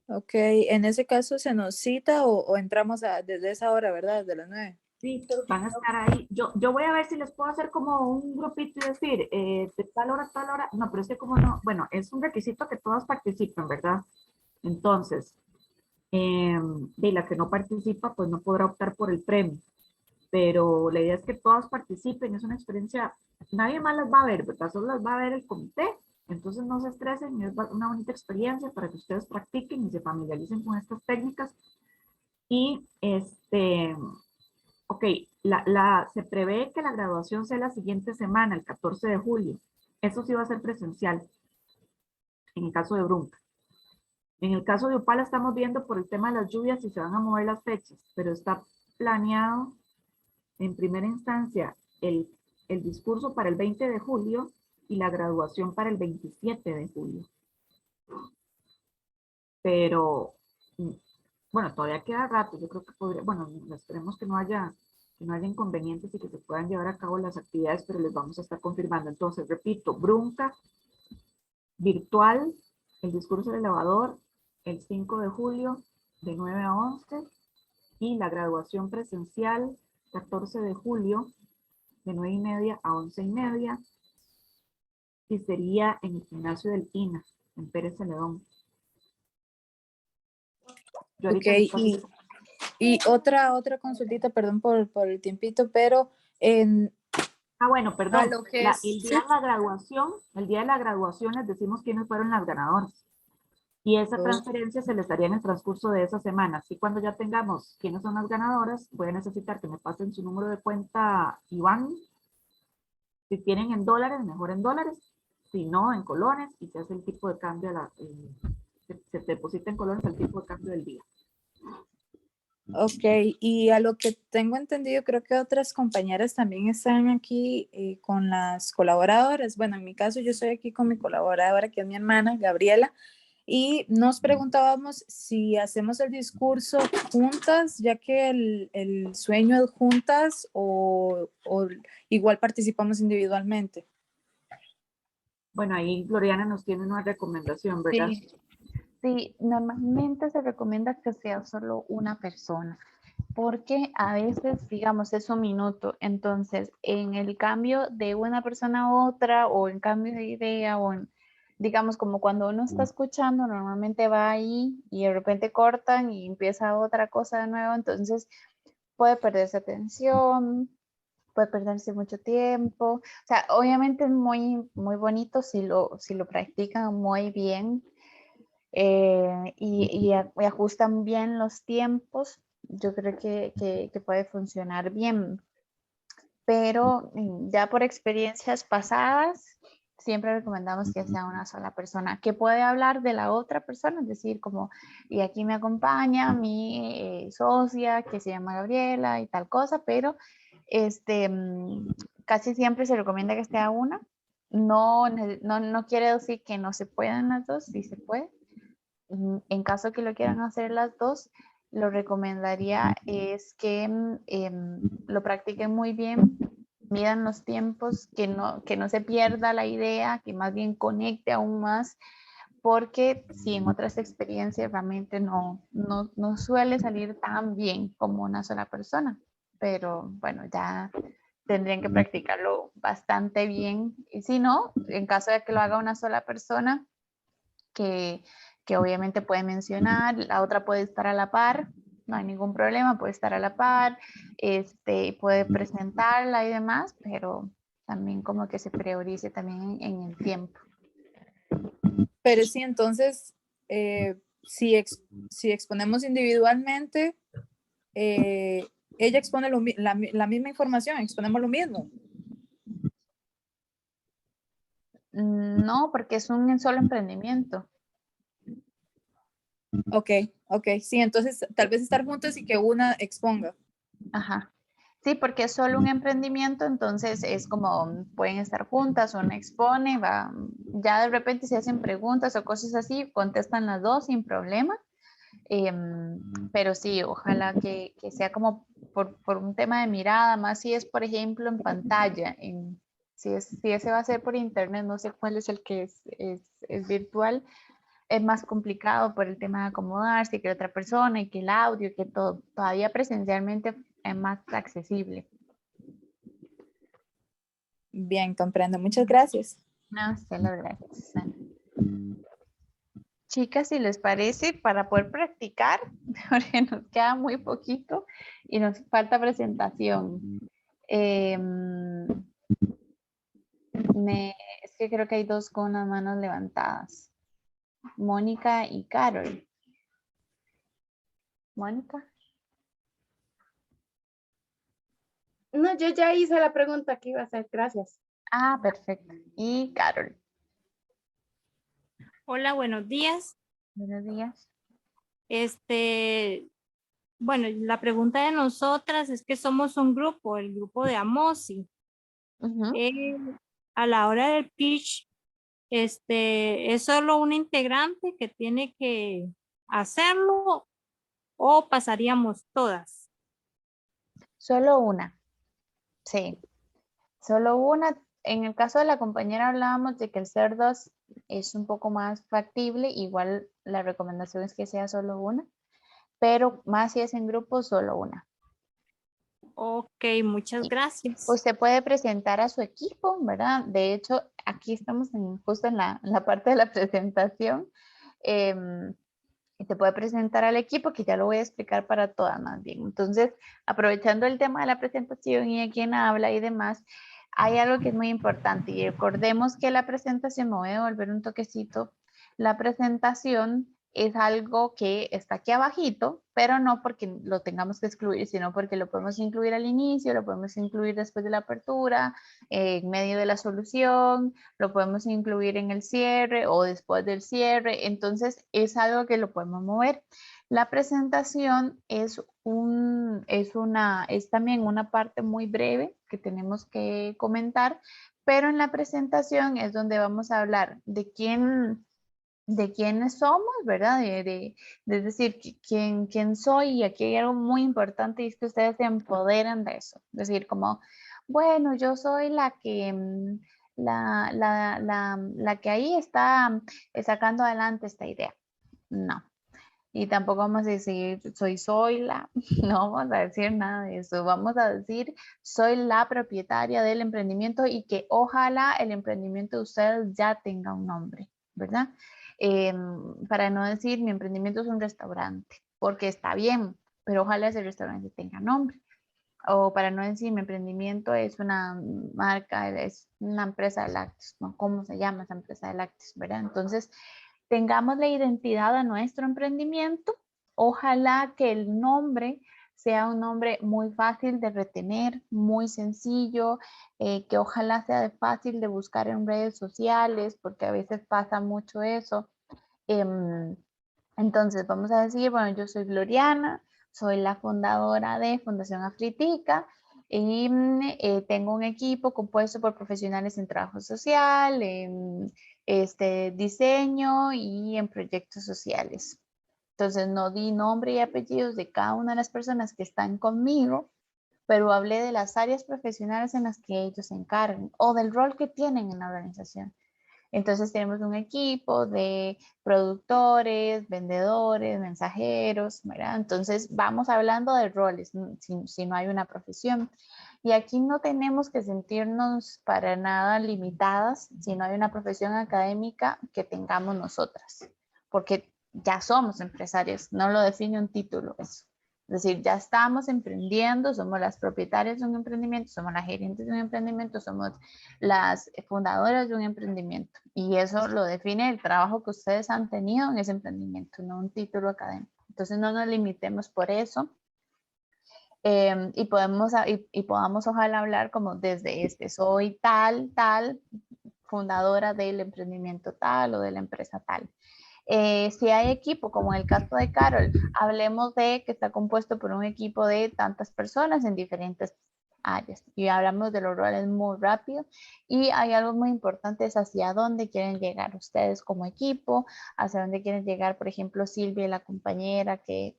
Ok, en ese caso se nos cita o entramos desde esa hora, ¿verdad? Desde las 9. Sí, van a estar ahí. Yo voy a ver si les puedo hacer como un grupito y decir, de tal hora a tal hora. No, pero es que como no, bueno, es un requisito que todas participen, ¿verdad? Entonces, de la que no participa, pues no podrá optar por el premio. Pero la idea es que todas participen, es una experiencia, nadie más las va a ver, ¿verdad? Solo las va a ver el comité. Entonces no se estresen, es una bonita experiencia para que ustedes practiquen y se familiaricen con estas técnicas. Y ok, se prevé que la graduación sea la siguiente semana, el 14 de julio. Eso sí va a ser presencial, en el caso de Brunca. En el caso de Upala estamos viendo por el tema de las lluvias si se van a mover las fechas, pero está planeado en primera instancia el discurso para el 20 de julio y la graduación para el 27 de julio. Pero, bueno, todavía queda rato, yo creo que podría, bueno, esperemos que no haya inconvenientes y que se puedan llevar a cabo las actividades, pero les vamos a estar confirmando. Entonces, repito, Brunca, virtual, el discurso del elevador, el 5 de julio, de 9 a 11, Y la graduación presencial, 14 de julio, de 9:30 a 11:30. Y sería en el gimnasio del INA, en Pérez Celedón. Yo Ok, ahorita les paso- y otra consultita, perdón por el tiempito, pero en, bueno, a perdón. lo que es, El día de la graduación, les decimos quiénes fueron las ganadoras. Y esa transferencia se les daría en el transcurso de esa semana. Así cuando ya tengamos quiénes son las ganadoras, voy a necesitar que me pasen su número de cuenta Iván. Si tienen en dólares, mejor en dólares. Si no, en colones, y se hace el tipo de cambio, se deposita en colones el tipo de cambio del día. ok, y a lo que tengo entendido, creo que otras compañeras también están aquí con las colaboradoras. Bueno, en mi caso yo estoy aquí con mi colaboradora, que es mi hermana, Gabriela, y nos preguntábamos si hacemos el discurso juntas, ya que el sueño es juntas, o igual participamos individualmente. Bueno, ahí Gloriana nos tiene una recomendación, ¿verdad? Sí, sí, normalmente se recomienda que sea solo una persona, porque a veces, digamos, es un minuto, entonces en el cambio de una persona a otra o en cambio de idea o en, digamos, como cuando uno está escuchando, normalmente va ahí y de repente cortan y empieza otra cosa de nuevo, entonces puede perderse atención, puede perderse mucho tiempo. O sea, obviamente es muy, muy bonito si lo practican muy bien y ajustan bien los tiempos. Yo creo que puede funcionar bien. Pero ya por experiencias pasadas, siempre recomendamos que sea una sola persona que puede hablar de la otra persona, es decir, como, y aquí me acompaña mi socia que se llama Gabriela y tal cosa, pero casi siempre se recomienda que esté una. No quiere decir que no se puedan las dos, sí se puede. En caso que lo quieran hacer las dos, lo recomendaría es que lo practiquen muy bien, midan los tiempos, que no se pierda la idea, que más bien conecte aún más, porque si en otras experiencias realmente no suele salir tan bien como una sola persona, pero bueno, ya tendrían que practicarlo bastante bien. Y si no, en caso de que lo haga una sola persona, que, que obviamente puede mencionar, la otra puede estar a la par, no hay ningún problema, puede estar a la par, puede presentarla y demás, pero también como que se priorice también en el tiempo. Pero sí, entonces, si exponemos individualmente, ella expone la misma información, exponemos lo mismo. No, porque es un solo emprendimiento. Ok, sí, entonces tal vez estar juntas y que una exponga. Ajá. Sí, porque es solo un emprendimiento, entonces es como pueden estar juntas, una expone, ya de repente se hacen preguntas o cosas así, contestan las dos sin problema. Pero sí, ojalá que sea como por un tema de mirada, más si es, por ejemplo, en pantalla, si ese va a ser por internet, no sé cuál es el que es virtual, es más complicado por el tema de acomodarse, que la otra persona y que el audio, que todo, todavía presencialmente es más accesible. Bien, comprendo. Muchas gracias. No, sé lo gracias, Susana. Chicas, si les parece, para poder practicar, porque nos queda muy poquito y nos falta presentación. Es que creo que hay dos con las manos levantadas. Mónica y Carol. Mónica. No, yo ya hice la pregunta que iba a hacer, gracias. Ah, perfecto. Y Carol. Hola, buenos días. Buenos días. Bueno, la pregunta de nosotras es que somos un grupo, el grupo de Amosi. A la hora del pitch, es solo una integrante que tiene que hacerlo o pasaríamos todas. Solo una. Sí. Solo una. En el caso de la compañera hablábamos de que el ser dos es un poco más factible. Igual la recomendación es que sea solo una. pero más si es en grupo, solo una. Ok, muchas gracias. Usted puede presentar a su equipo, ¿verdad? De hecho, aquí estamos justo en la parte de la presentación. Y te puede presentar al equipo, que ya lo voy a explicar para todas más bien. Entonces, aprovechando el tema de la presentación y a quién habla y demás, hay algo que es muy importante y recordemos que la presentación, me voy a devolver un toquecito, la presentación es algo que está aquí abajito, pero no porque lo tengamos que excluir, sino porque lo podemos incluir al inicio, lo podemos incluir después de la apertura, en medio de la solución, lo podemos incluir en el cierre o después del cierre, entonces es algo que lo podemos mover. La presentación es también una parte muy breve que tenemos que comentar, pero en la presentación es donde vamos a hablar de quiénes somos, ¿verdad? Es decir, quién soy, y aquí hay algo muy importante y es que ustedes se empoderan de eso. Es decir, como, bueno, yo soy la que, la que ahí está sacando adelante esta idea. No. Y tampoco vamos a decir, soy la, no vamos a decir nada de eso. Vamos a decir, soy la propietaria del emprendimiento y que ojalá el emprendimiento de ustedes ya tenga un nombre, ¿verdad? Para no decir, mi emprendimiento es un restaurante, porque está bien, pero ojalá ese restaurante tenga nombre. O para no decir, mi emprendimiento es una marca, es una empresa de lácteos, ¿no? ¿Cómo se llama esa empresa de lácteos, verdad? Entonces, tengamos la identidad a nuestro emprendimiento. Ojalá que el nombre sea un nombre muy fácil de retener, muy sencillo, que ojalá sea fácil de buscar en redes sociales, porque a veces pasa mucho eso. Entonces vamos a decir, bueno, yo soy Gloriana, soy la fundadora de Fundación Afritica y tengo un equipo compuesto por profesionales en trabajo social, en diseño y en proyectos sociales. Entonces no di nombre y apellidos de cada una de las personas que están conmigo, pero hablé de las áreas profesionales en las que ellos se encargan o del rol que tienen en la organización. Entonces tenemos un equipo de productores, vendedores, mensajeros, ¿verdad? Entonces vamos hablando de roles, si no hay una profesión. Y aquí no tenemos que sentirnos para nada limitadas si no hay una profesión académica que tengamos nosotras, porque ya somos empresarias, no lo define un título eso. Es decir, ya estamos emprendiendo, somos las propietarias de un emprendimiento, somos las gerentes de un emprendimiento, somos las fundadoras de un emprendimiento. Y eso lo define el trabajo que ustedes han tenido en ese emprendimiento, no un título académico. Entonces no nos limitemos por eso. Y podamos ojalá hablar como desde soy tal, fundadora del emprendimiento tal o de la empresa tal. Si hay equipo, como en el caso de Carol, hablemos de que está compuesto por un equipo de tantas personas en diferentes áreas y hablamos de los roles muy rápido y hay algo muy importante, es hacia dónde quieren llegar ustedes como equipo, hacia dónde quieren llegar, por ejemplo, Silvia y la compañera que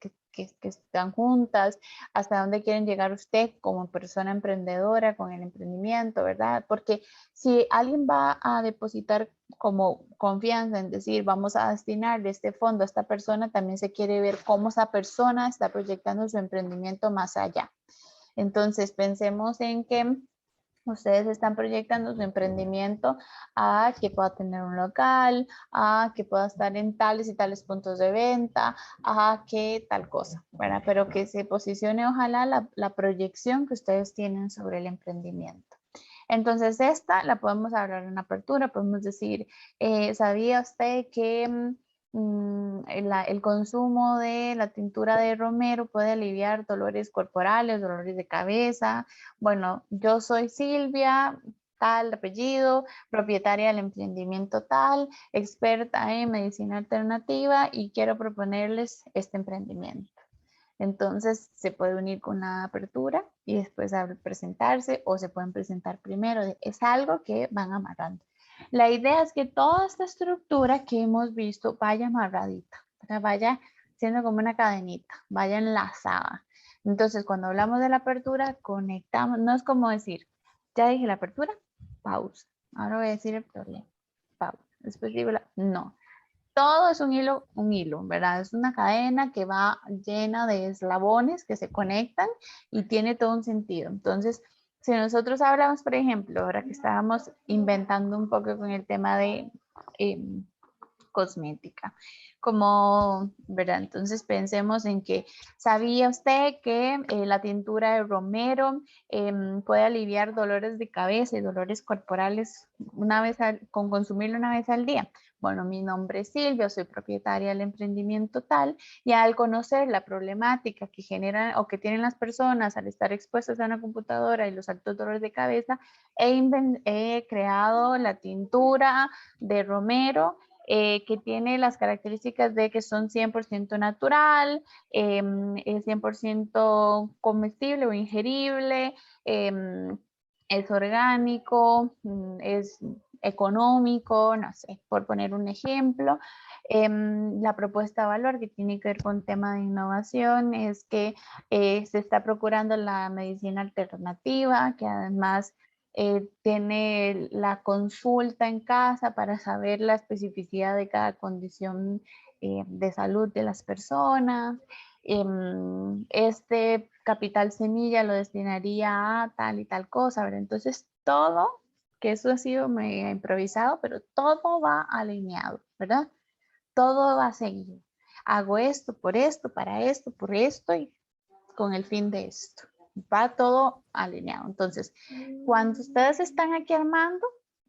están juntas, hasta dónde quieren llegar usted como persona emprendedora con el emprendimiento, ¿verdad? Porque si alguien va a depositar como confianza en decir, vamos a destinar este fondo a esta persona, también se quiere ver cómo esa persona está proyectando su emprendimiento más allá. Entonces, pensemos en que ustedes están proyectando su emprendimiento a que pueda tener un local, a que pueda estar en tales y tales puntos de venta, a que tal cosa, ¿verdad? Pero que se posicione ojalá la proyección que ustedes tienen sobre el emprendimiento. Entonces, esta la podemos hablar en apertura, podemos decir, ¿sabía usted que el consumo de la tintura de romero puede aliviar dolores corporales, dolores de cabeza? Bueno, yo soy Silvia, tal apellido, propietaria del emprendimiento tal, experta en medicina alternativa y quiero proponerles este emprendimiento. Entonces se puede unir con una apertura y después presentarse o se pueden presentar primero. Es algo que van amarrando. La idea es que toda esta estructura que hemos visto vaya amarradita, vaya siendo como una cadenita, vaya enlazada. Entonces cuando hablamos de la apertura, conectamos, no es como decir, ya dije la apertura, pausa. Ahora voy a decir el problema, pausa. Después digo no. todo es un hilo, ¿verdad? Es una cadena que va llena de eslabones que se conectan y tiene todo un sentido. Entonces, si nosotros hablamos, por ejemplo, ahora que estábamos inventando un poco con el tema de cosmética, como, ¿verdad? Entonces pensemos en que, ¿sabía usted que la tintura de romero puede aliviar dolores de cabeza y dolores corporales con consumirlo una vez al día? Bueno, mi nombre es Silvia, soy propietaria del emprendimiento tal, y al conocer la problemática que generan o que tienen las personas al estar expuestas a una computadora y los altos dolores de cabeza, he creado la tintura de romero, que tiene las características de que son 100% natural, es 100% comestible o ingerible, es orgánico, es económico, no sé, por poner un ejemplo. La propuesta de valor que tiene que ver con tema de innovación es que se está procurando la medicina alternativa, que además tiene la consulta en casa para saber la especificidad de cada condición de salud de las personas. Este capital semilla lo destinaría a tal y tal cosa, ¿verdad? Entonces todo, que eso ha sido mega improvisado, pero todo va alineado, ¿verdad? Todo va seguido. Hago esto, para esto, por esto y con el fin de esto. Va todo alineado. Entonces, cuando ustedes están aquí armando,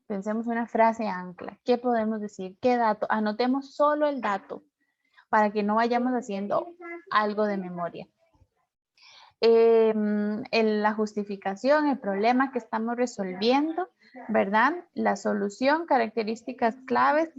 pensemos una frase ancla. ¿Qué podemos decir? ¿Qué dato? Anotemos solo el dato para que no vayamos haciendo algo de memoria. En la justificación, el problema que estamos resolviendo, ¿verdad? La solución, características claves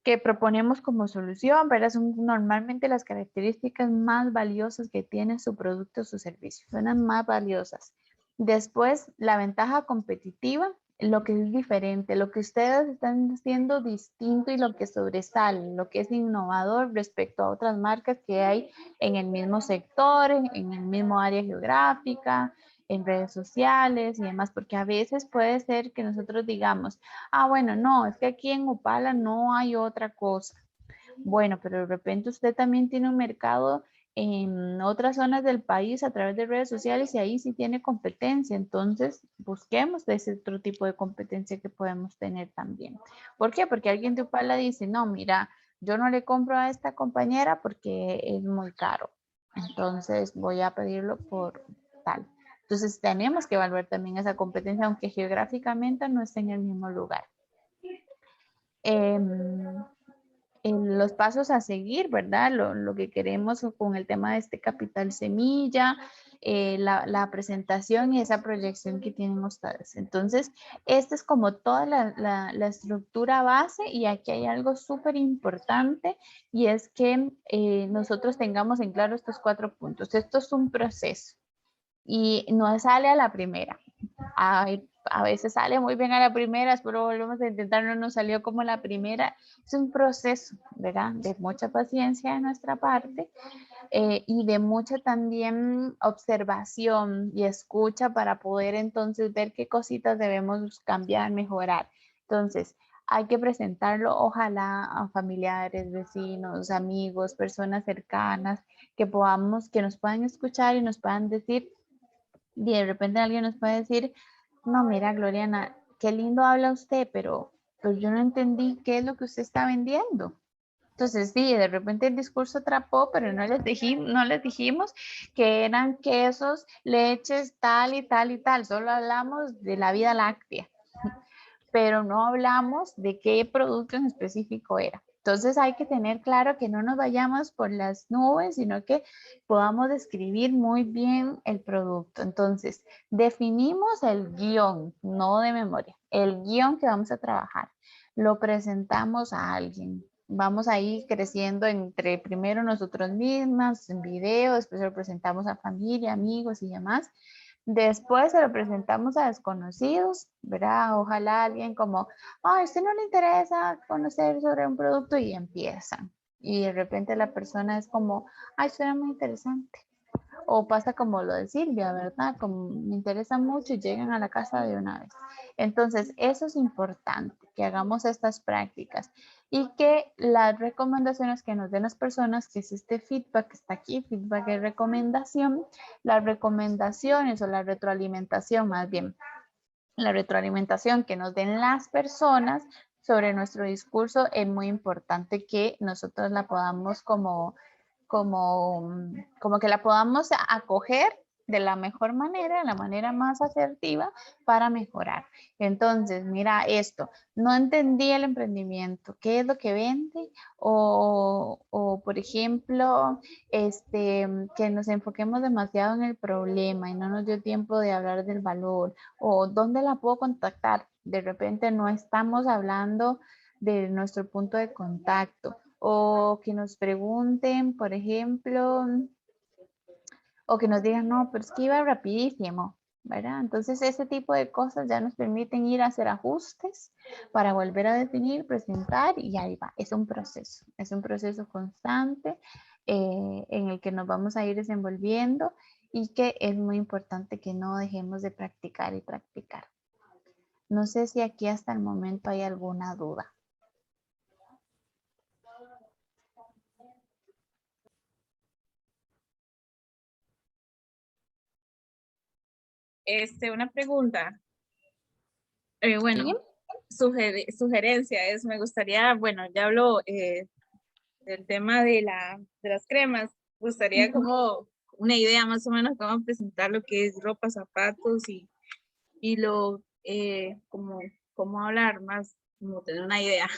que proponemos como solución, ¿verdad? Son normalmente las características más valiosas que tiene su producto o su servicio, son las más valiosas. Después, la ventaja competitiva, lo que es diferente, lo que ustedes están haciendo distinto y lo que sobresale, lo que es innovador respecto a otras marcas que hay en el mismo sector, en el mismo área geográfica, en redes sociales y demás, porque a veces puede ser que nosotros digamos, ah, bueno, no, es que aquí en Upala no hay otra cosa. Bueno, pero de repente usted también tiene un mercado en otras zonas del país a través de redes sociales y ahí sí tiene competencia. Entonces, busquemos de ese otro tipo de competencia que podemos tener también. ¿Por qué? Porque alguien de Upala dice, no, mira, yo no le compro a esta compañera porque es muy caro. Entonces, voy a pedirlo por tal. Entonces, tenemos que evaluar también esa competencia, aunque geográficamente no esté en el mismo lugar. En los pasos a seguir, ¿verdad? Lo que queremos con el tema de este capital semilla, la presentación y esa proyección que tienen ustedes. Entonces, esta es como toda la estructura base y aquí hay algo súper importante y es que nosotros tengamos en claro estos 4 puntos. Esto es un proceso y no sale a la primera. A veces sale muy bien a la primera, pero volvemos a intentar, no nos salió como la primera. Es un proceso, ¿verdad? De mucha paciencia de nuestra parte y de mucha también observación y escucha para poder entonces ver qué cositas debemos cambiar, mejorar. Entonces, hay que presentarlo, ojalá a familiares, vecinos, amigos, personas cercanas, que nos puedan escuchar y nos puedan decir, y de repente alguien nos puede decir, no, mira, Gloriana, qué lindo habla usted, pero pues yo no entendí qué es lo que usted está vendiendo. Entonces, sí, de repente el discurso atrapó, pero no les dijimos que eran quesos, leches, tal y tal y tal. Solo hablamos de la vida láctea, pero no hablamos de qué producto en específico era. Entonces hay que tener claro que no nos vayamos por las nubes, sino que podamos describir muy bien el producto. Entonces, definimos el guión, no de memoria, el guión que vamos a trabajar. Lo presentamos a alguien. Vamos a ir creciendo entre primero nosotros mismas, en video, después lo presentamos a familia, amigos y demás. Después se lo presentamos a desconocidos, ¿verdad? Ojalá alguien como, a usted no le interesa conocer sobre un producto y empiezan. Y de repente la persona es como, ay, suena muy interesante. O pasa como lo de Silvia, ¿verdad? Como me interesa mucho y llegan a la casa de una vez. Entonces, eso es importante, que hagamos estas prácticas. y que las recomendaciones que nos den las personas, que es este feedback que está aquí, feedback y recomendación, las recomendaciones o la retroalimentación más bien, la retroalimentación que nos den las personas sobre nuestro discurso es muy importante que nosotros la podamos como que la podamos acoger de la mejor manera, de la manera más asertiva para mejorar. Entonces, mira esto, no entendí el emprendimiento, ¿qué es lo que vende? O por ejemplo, que nos enfoquemos demasiado en el problema y no nos dio tiempo de hablar del valor, o dónde la puedo contactar. De repente no estamos hablando de nuestro punto de contacto, o que nos pregunten, por ejemplo, o que nos digan, no, pero es que iba rapidísimo, ¿verdad? Entonces, ese tipo de cosas ya nos permiten ir a hacer ajustes para volver a definir, presentar y ahí va. Es un proceso constante en el que nos vamos a ir desenvolviendo y que es muy importante que no dejemos de practicar y practicar. No sé si aquí hasta el momento hay alguna duda. Una pregunta. Bueno, sugerencia es, me gustaría, bueno, ya hablo del tema de las cremas, gustaría como una idea más o menos cómo presentar lo que es ropa, zapatos y lo, cómo hablar más, como tener una idea,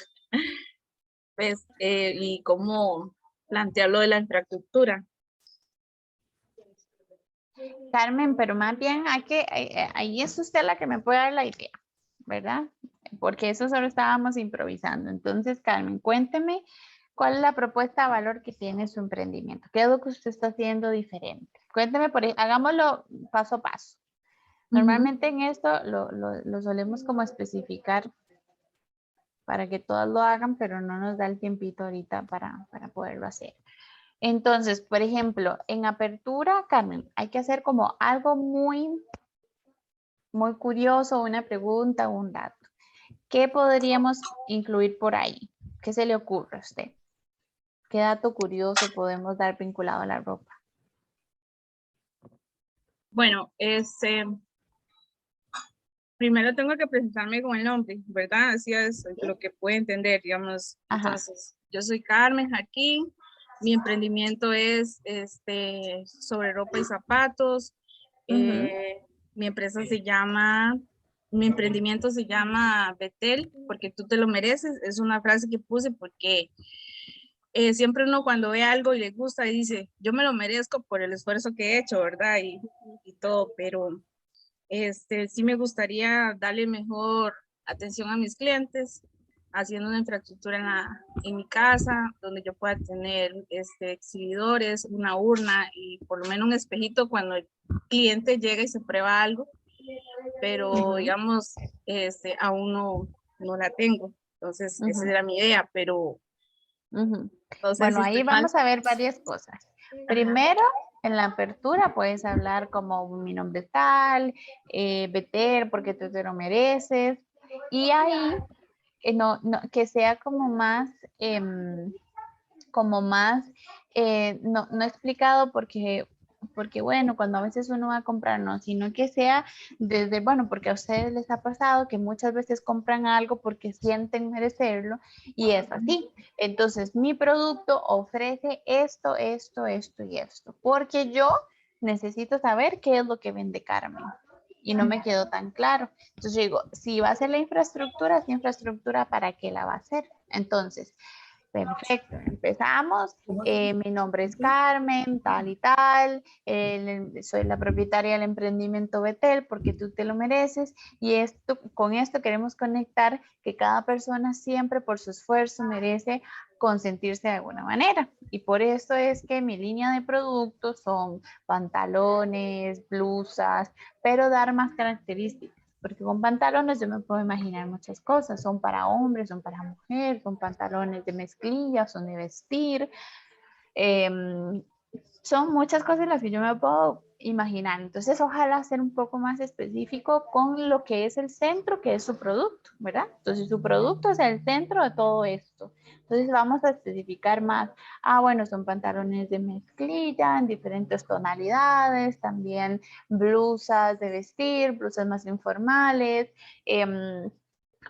pues, y cómo plantearlo de la infraestructura. Carmen, pero más bien ahí es usted la que me puede dar la idea, ¿verdad? Porque eso solo estábamos improvisando. Entonces, Carmen, cuénteme cuál es la propuesta de valor que tiene su emprendimiento. ¿Qué es lo que usted está haciendo diferente? Cuénteme, hagámoslo paso a paso. Normalmente en esto lo solemos como especificar para que todos lo hagan, pero no nos da el tiempito ahorita para poderlo hacer. Entonces, por ejemplo, en apertura, Carmen, hay que hacer como algo muy curioso, una pregunta, un dato. ¿Qué podríamos incluir por ahí? ¿Qué se le ocurre a usted? ¿Qué dato curioso podemos dar vinculado a la ropa? Bueno, primero tengo que presentarme con el nombre, ¿verdad? Así es lo que puede entender, digamos. Ajá. Entonces, yo soy Carmen aquí, mi emprendimiento es sobre ropa y zapatos. Mi empresa se llama, mi emprendimiento se llama Betel, porque tú te lo mereces. Es una frase que puse porque siempre uno cuando ve algo y le gusta dice, yo me lo merezco por el esfuerzo que he hecho, ¿verdad? Y todo, pero sí me gustaría darle mejor atención a mis clientes, haciendo una infraestructura en mi casa, donde yo pueda tener exhibidores, una urna y por lo menos un espejito cuando el cliente llega y se prueba algo, pero digamos, aún no la tengo. Entonces, esa era mi idea, pero no sé Bueno, si ahí estoy mal. vamos a ver varias cosas. Primero, en la apertura puedes hablar como mi nombre es tal, Beter, porque tú te lo mereces. Y ahí, que sea como más, no explicado porque bueno, cuando a veces uno va a comprar, no, sino que sea desde, bueno, porque a ustedes les ha pasado que muchas veces compran algo porque sienten merecerlo y es así. Entonces, mi producto ofrece esto, esto, esto y esto, porque yo necesito saber qué es lo que vende Carmen. Y no me quedó tan claro. Entonces yo digo, si va a ser la infraestructura, ¿esa infraestructura para qué la va a hacer? Entonces, perfecto, empezamos. Mi nombre es Carmen, tal y tal. Soy la propietaria del emprendimiento Betel porque tú te lo mereces. Y con esto queremos conectar que cada persona siempre por su esfuerzo merece consentirse de alguna manera. Y por eso es que mi línea de productos son pantalones, blusas, pero dar más características. Porque con pantalones yo me puedo imaginar muchas cosas. Son para hombres, son para mujeres, son pantalones de mezclilla, son de vestir. Son muchas cosas las que yo me puedo imaginar. Entonces, ojalá ser un poco más específico con lo que es el centro, que es su producto, ¿verdad? Entonces, su producto es el centro de todo esto. Entonces, vamos a especificar más. Ah, bueno, son pantalones de mezclilla en diferentes tonalidades, también blusas de vestir, blusas más informales,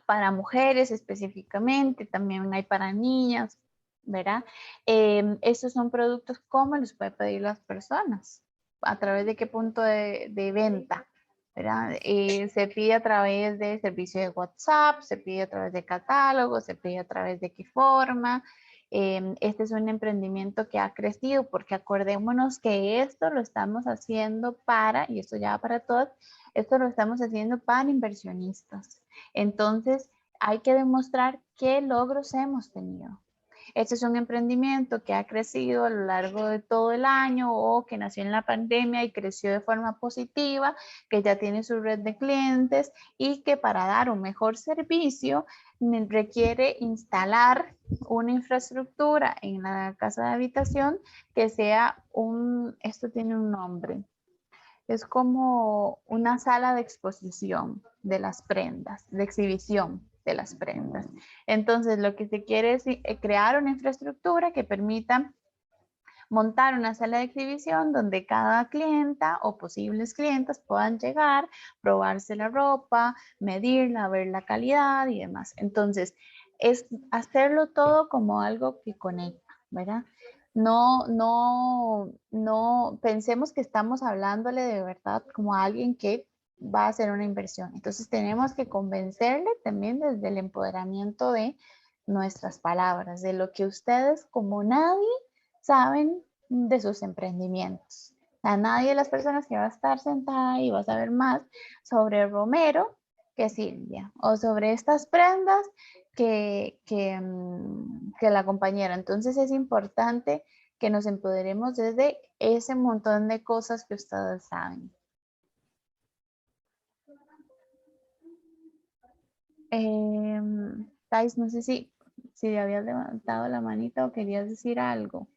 para mujeres específicamente, también hay para niñas, ¿verdad? Estos son productos, ¿cómo los puede pedir las personas? ¿A través de qué punto de venta? ¿Verdad? Se pide a través de servicio de WhatsApp, se pide a través de catálogo, se pide a través de qué forma. Este es un emprendimiento que ha crecido porque acordémonos que esto lo estamos haciendo para, y esto ya va para todos, esto lo estamos haciendo para inversionistas. Entonces, hay que demostrar qué logros hemos tenido. Este es un emprendimiento que ha crecido a lo largo de todo el año o que nació en la pandemia y creció de forma positiva, que ya tiene su red de clientes y que para dar un mejor servicio requiere instalar una infraestructura en la casa de habitación que sea esto tiene un nombre, es como una sala de exposición de las prendas, de exhibición de las prendas. Entonces, lo que se quiere es crear una infraestructura que permita montar una sala de exhibición donde cada clienta o posibles clientes puedan llegar, probarse la ropa, medirla, ver la calidad y demás. Entonces, es hacerlo todo como algo que conecta, ¿verdad? No pensemos que estamos hablándole de verdad como a alguien que va a hacer una inversión. Entonces tenemos que convencerle también desde el empoderamiento de nuestras palabras, de lo que ustedes como nadie saben de sus emprendimientos. A nadie de las personas que va a estar sentada y va a saber más sobre Romero que Silvia, o sobre estas prendas que la compañera. Entonces es importante que nos empoderemos desde ese montón de cosas que ustedes saben. Thais, no sé si habías levantado la manita o querías decir algo.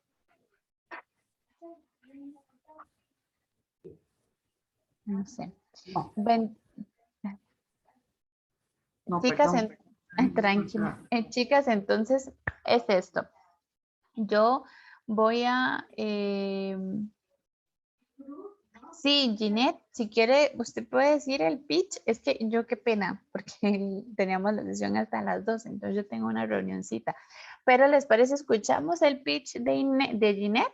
No sé. No. No, Chicas, tranquila. Chicas, entonces es esto. Yo voy a... sí, Ginette, si quiere, usted puede decir el pitch. Es que yo qué pena, porque teníamos la sesión hasta las 12, entonces yo tengo una reunioncita. Pero ¿les parece? Escuchamos el pitch de Ginette,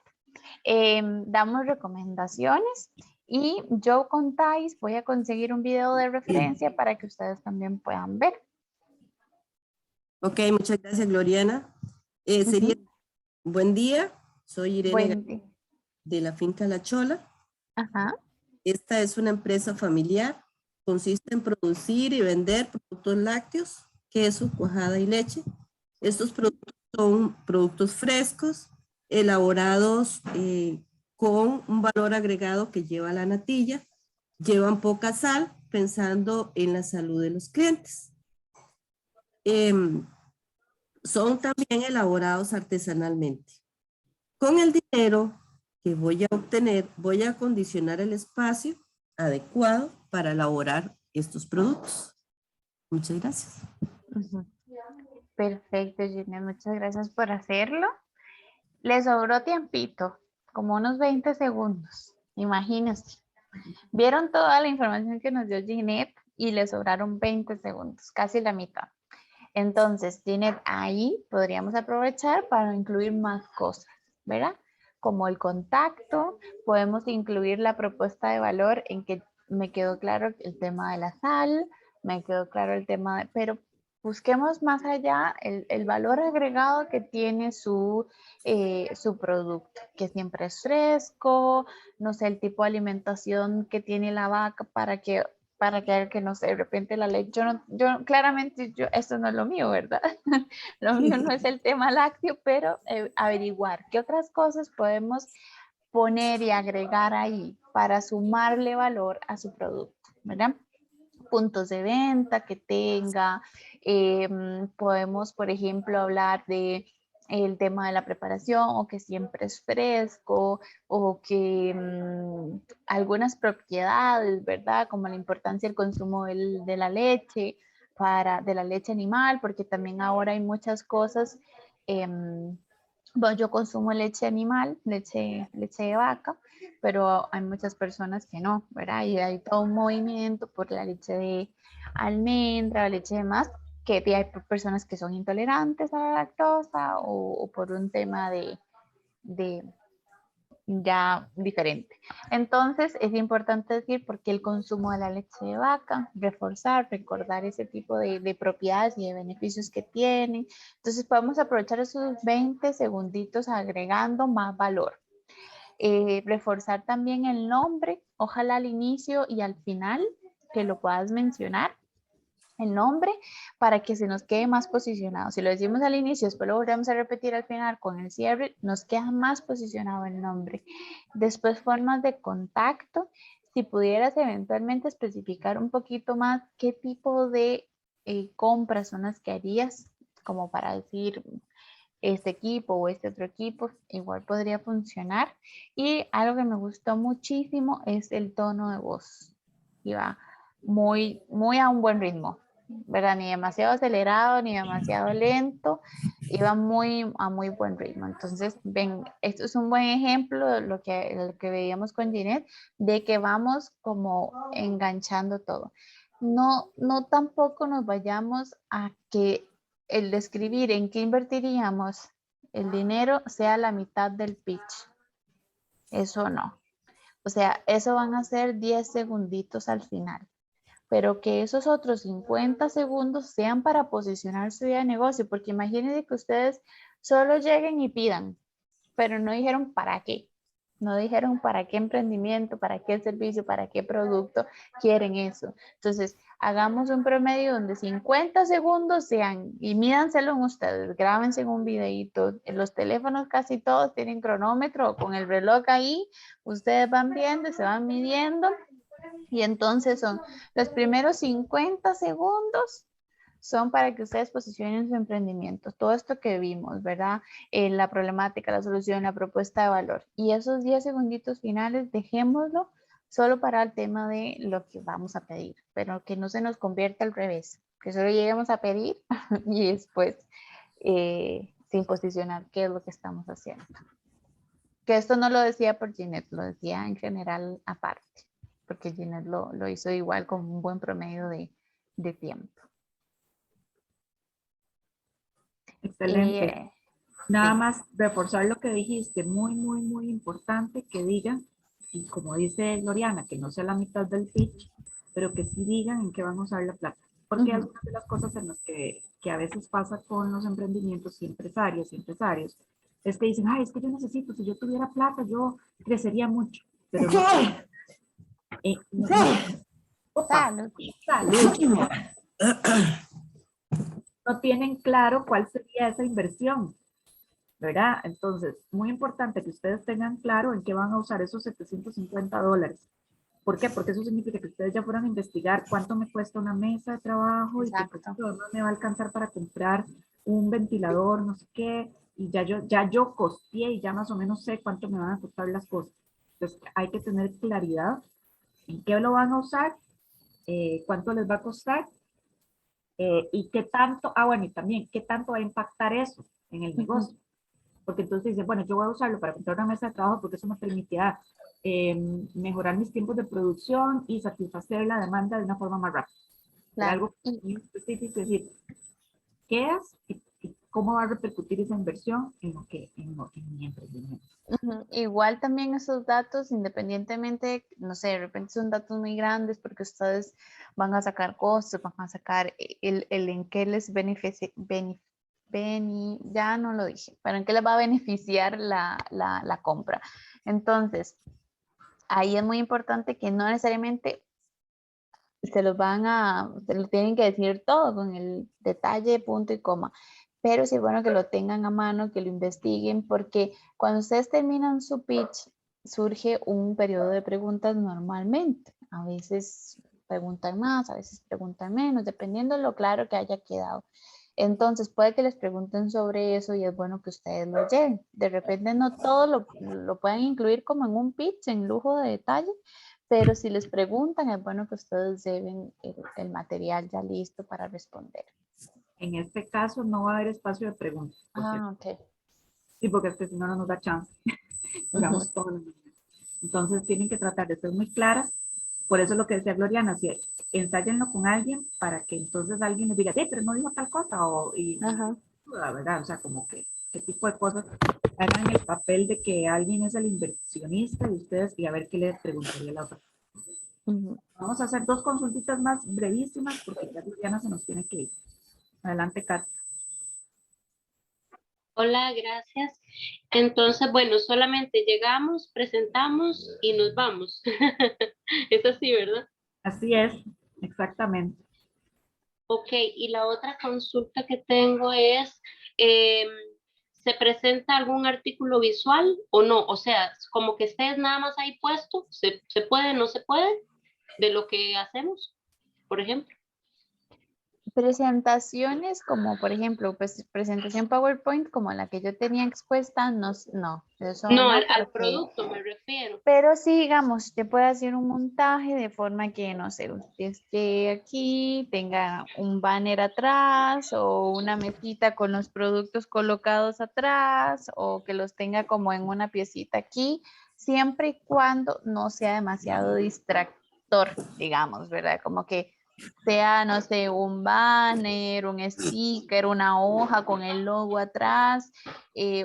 damos recomendaciones y yo con Thais voy a conseguir un video de referencia para que ustedes también puedan ver. Ok, muchas gracias, Gloriana. Sería buen día, soy Irene de la finca La Chola. Ajá. Esta es una empresa familiar, consiste en producir y vender productos lácteos, queso, cuajada y leche. Estos productos son productos frescos, elaborados con un valor agregado que lleva la natilla, llevan poca sal, pensando en la salud de los clientes. Son también elaborados artesanalmente. Con el dinero que voy a obtener, voy a acondicionar el espacio adecuado para elaborar estos productos. Muchas gracias. Perfecto, Ginette, muchas gracias por hacerlo. Le sobró tiempito, como unos 20 segundos, imagínense. Vieron toda la información que nos dio Ginette y le sobraron 20 segundos, casi la mitad. Entonces, Ginette, ahí podríamos aprovechar para incluir más cosas, ¿verdad? Como el contacto, podemos incluir la propuesta de valor en que me quedó claro el tema de la sal, me quedó claro el tema de, pero busquemos más allá el valor agregado que tiene su producto, que siempre es fresco, no sé, el tipo de alimentación que tiene la vaca para que no sé, de repente la ley, claramente esto no es lo mío, ¿verdad? Lo mío no es el tema lácteo, pero averiguar qué otras cosas podemos poner y agregar ahí para sumarle valor a su producto, ¿verdad? Puntos de venta que tenga, podemos, por ejemplo, hablar de el tema de la preparación, o que siempre es fresco, o que algunas propiedades, ¿verdad? Como la importancia del consumo de la leche, de la leche animal, porque también ahora hay muchas cosas. Bueno, yo consumo leche animal, leche de vaca, pero hay muchas personas que no, ¿verdad? Y hay todo un movimiento por la leche de almendra, leche de más, que hay personas que son intolerantes a la lactosa, o por un tema de ya diferente. Entonces es importante decir por qué el consumo de la leche de vaca, reforzar, recordar ese tipo de propiedades y de beneficios que tienen. Entonces podemos aprovechar esos 20 segunditos agregando más valor. Reforzar también el nombre, ojalá al inicio y al final que lo puedas mencionar, el nombre, para que se nos quede más posicionado. Si lo decimos al inicio, después lo volvemos a repetir al final con el cierre, nos queda más posicionado el nombre. Después, formas de contacto. Si pudieras eventualmente especificar un poquito más qué tipo de compras son las que harías, como para decir este equipo o este otro equipo, igual podría funcionar. Y algo que me gustó muchísimo es el tono de voz. Iba muy a un buen ritmo, ¿verdad? Ni demasiado acelerado, ni demasiado lento, iba a muy buen ritmo. Entonces, ven, esto es un buen ejemplo de lo que veíamos con Ginette, de que vamos como enganchando todo. No tampoco nos vayamos a que el describir en qué invertiríamos el dinero sea la mitad del pitch. Eso no. O sea, eso van a ser 10 segunditos al final, pero que esos otros 50 segundos sean para posicionar su idea de negocio, porque imagínense que ustedes solo lleguen y pidan, pero no dijeron para qué. No dijeron para qué emprendimiento, para qué servicio, para qué producto quieren eso. Entonces, hagamos un promedio donde 50 segundos sean, y mídanselo en ustedes, grábense en un videito. En los teléfonos casi todos tienen cronómetro, con el reloj ahí, ustedes van viendo, se van midiendo, y entonces son los primeros 50 segundos son para que ustedes posicionen su emprendimiento, todo esto que vimos, ¿verdad? La problemática, la solución, la propuesta de valor. Y esos 10 segunditos finales, dejémoslo solo para el tema de lo que vamos a pedir, pero que no se nos convierta al revés, que solo lleguemos a pedir y después sin posicionar qué es lo que estamos haciendo. Que esto no lo decía por Ginette, lo decía en general aparte, porque Ginette lo hizo igual con un buen promedio de tiempo. Excelente. Nada más reforzar lo que dijiste, muy importante que digan, y como dice Gloriana, que no sea la mitad del pitch, pero que sí digan en qué van a usar la plata. Porque algunas de las cosas en las que a veces pasa con los emprendimientos y empresarios, es que dicen, ay, es que yo necesito, si yo tuviera plata, yo crecería mucho. Pero no tienen claro cuál sería esa inversión, ¿verdad? Entonces, muy importante que ustedes tengan claro en qué van a usar esos $750. ¿Por qué? Porque eso significa que ustedes ya fueron a investigar cuánto me cuesta una mesa de trabajo. Exacto. Y cuánto me va a alcanzar para comprar un ventilador, no sé qué, y ya yo costeé y ya más o menos sé cuánto me van a costar las cosas. Entonces, hay que tener claridad en qué lo van a usar, cuánto les va a costar, y qué tanto, bueno, y también, qué tanto va a impactar eso en el negocio. Porque entonces dicen, bueno, yo voy a usarlo para comprar una mesa de trabajo porque eso me permitirá mejorar mis tiempos de producción y satisfacer la demanda de una forma más rápida. Claro. Algo muy específico, es decir, ¿qué es y cómo va a repercutir esa inversión en mi emprendimiento? Igual también esos datos, independientemente, no sé, de repente son datos muy grandes porque ustedes van a sacar costos, van a sacar el en qué les beneficia, ya no lo dije, pero en qué les va a beneficiar la compra. Entonces, ahí es muy importante que no necesariamente se lo tienen que decir todo con el detalle, punto y coma, pero sí es bueno que lo tengan a mano, que lo investiguen, porque cuando ustedes terminan su pitch, surge un periodo de preguntas normalmente. A veces preguntan más, a veces preguntan menos, dependiendo de lo claro que haya quedado. Entonces puede que les pregunten sobre eso y es bueno que ustedes lo lleven. De repente no todo lo pueden incluir como en un pitch, en lujo de detalle, pero si les preguntan es bueno que ustedes lleven el material ya listo para responder. En este caso no va a haber espacio de preguntas. Ok. Sí, porque es que si no, no nos da chance. Digamos, todo. Entonces tienen que tratar de ser muy claras. Por eso lo que decía Gloriana, si ensáyenlo con alguien para que entonces alguien les diga, pero no dijo tal cosa, o la verdad, o sea, como que qué tipo de cosas hagan el papel de que alguien es el inversionista y ustedes, y a ver qué les preguntaría la otra. Vamos a hacer 2 consultitas más brevísimas porque ya Gloriana se nos tiene que ir. Adelante, Kat. Hola, gracias. Entonces, bueno, solamente llegamos, presentamos y nos vamos. Es así, ¿verdad? Así es, exactamente. Ok, y la otra consulta que tengo es, ¿se presenta algún artículo visual o no? O sea, como que estés nada más ahí puesto, ¿se puede, no se puede? De lo que hacemos, por ejemplo. Presentaciones como por ejemplo, pues presentación PowerPoint como la que yo tenía expuesta, no, eso No, no, al porque- producto me refiero. Pero sí, digamos, usted puede hacer un montaje de forma que, no sé, usted esté aquí, tenga un banner atrás o una mesita con los productos colocados atrás o que los tenga como en una piecita aquí, siempre y cuando no sea demasiado distractor, digamos, ¿verdad? Como que sea, no sé, un banner, un sticker, una hoja con el logo atrás,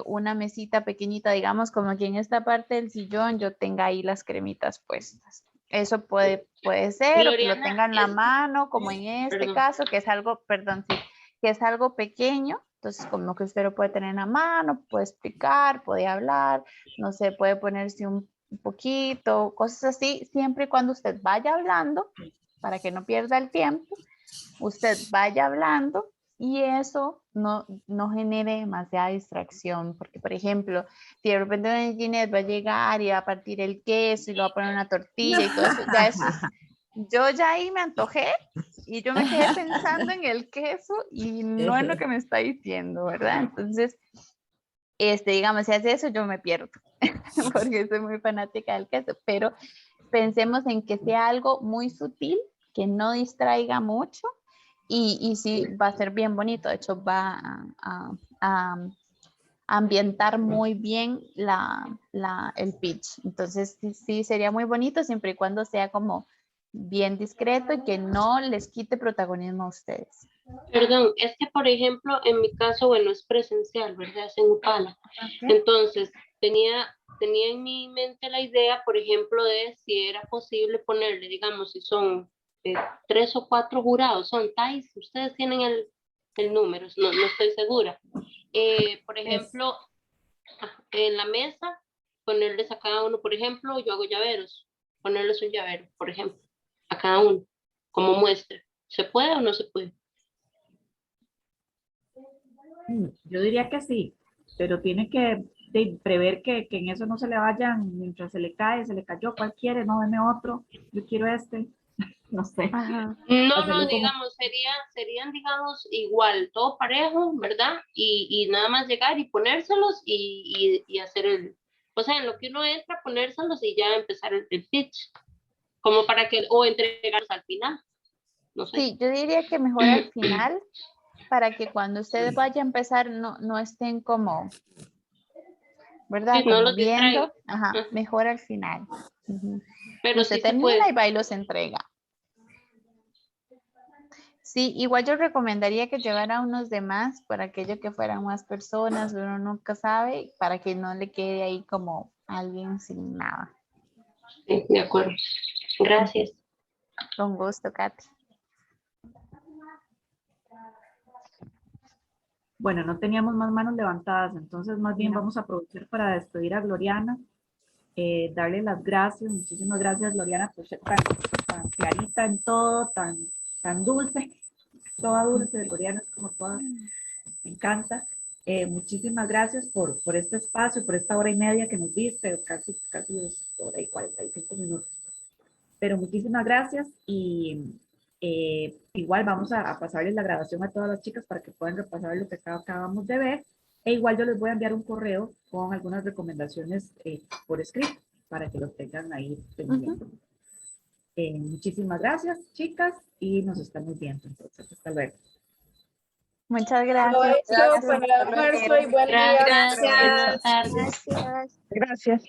una mesita pequeñita, digamos, como que en esta parte del sillón yo tenga ahí las cremitas puestas. Eso puede ser, o que lo Gloriana, tenga en la mano, como en este perdón. caso, que es algo, perdón, sí, que es algo pequeño, entonces como que usted lo puede tener en la mano, puede explicar, puede hablar, no sé, puede ponerse un poquito, cosas así, siempre y cuando usted vaya hablando, para que no pierda el tiempo, usted vaya hablando y eso no genere demasiada distracción, porque por ejemplo, si de repente doña Ginette va a llegar y va a partir el queso y lo va a poner en una tortilla y todo eso, ya eso es, yo ya ahí me antojé y yo me quedé pensando en el queso y no en lo que me está diciendo, ¿verdad? Entonces, digamos, si hace eso, yo me pierdo, porque soy muy fanática del queso, pero pensemos en que sea algo muy sutil, que no distraiga mucho y sí va a ser bien bonito. De hecho, va a ambientar muy bien el pitch. Entonces, sí sería muy bonito siempre y cuando sea como bien discreto y que no les quite protagonismo a ustedes. Perdón, es que por ejemplo, en mi caso, bueno, es presencial, ¿verdad? Es en Upala. Entonces, tenía en mi mente la idea, por ejemplo, de si era posible ponerle, digamos, si son 3 o 4 jurados, son tais, ustedes tienen el número, no estoy segura. Por ejemplo, en la mesa, ponerles a cada uno, por ejemplo, yo hago llaveros, ponerles un llavero, por ejemplo, a cada uno, como muestra. ¿Se puede o no se puede? Yo diría que sí, pero tiene que prever que en eso no se le vayan, mientras se le cae, se le cayó, ¿cuál quiere? No, deme otro, yo quiero este, no sé. Ajá. No, digamos, serían, digamos, igual, todo parejo, ¿verdad? Y nada más llegar y ponérselos y hacer o sea, en lo que uno entra, ponérselos y ya empezar el pitch, como para que, o entregarlos al final, no sé. Sí, yo diría que mejor al final, para que cuando ustedes vayan a empezar no estén como, ¿verdad? Sí, no Como los distraigo. ajá, mejor al final. Pero Usted sí se termina puede. y va y los entrega. Sí, igual yo recomendaría que llevara unos de más para aquello que fueran más personas, uno nunca sabe, para que no le quede ahí como alguien sin nada. Sí, de acuerdo. Gracias. Con gusto, Katy. Bueno, no teníamos más manos levantadas, entonces más bien vamos a aprovechar para despedir a Gloriana, darle las gracias, muchísimas gracias Gloriana por ser tan clarita en todo, tan dulce, toda dulce, Gloriana es como toda, me encanta. Muchísimas gracias por este espacio, por esta hora y media que nos diste, casi 2 horas y 45 minutos. Pero muchísimas gracias y Igual vamos a pasarles la grabación a todas las chicas para que puedan repasar lo que acabamos de ver. E igual yo les voy a enviar un correo con algunas recomendaciones por escrito para que lo tengan ahí pendiente. Muchísimas gracias, chicas, y nos estamos viendo entonces. Hasta luego. Muchas Lo gracias. hecho para marzo y buen día. Gracias. Buenas tardes. Gracias.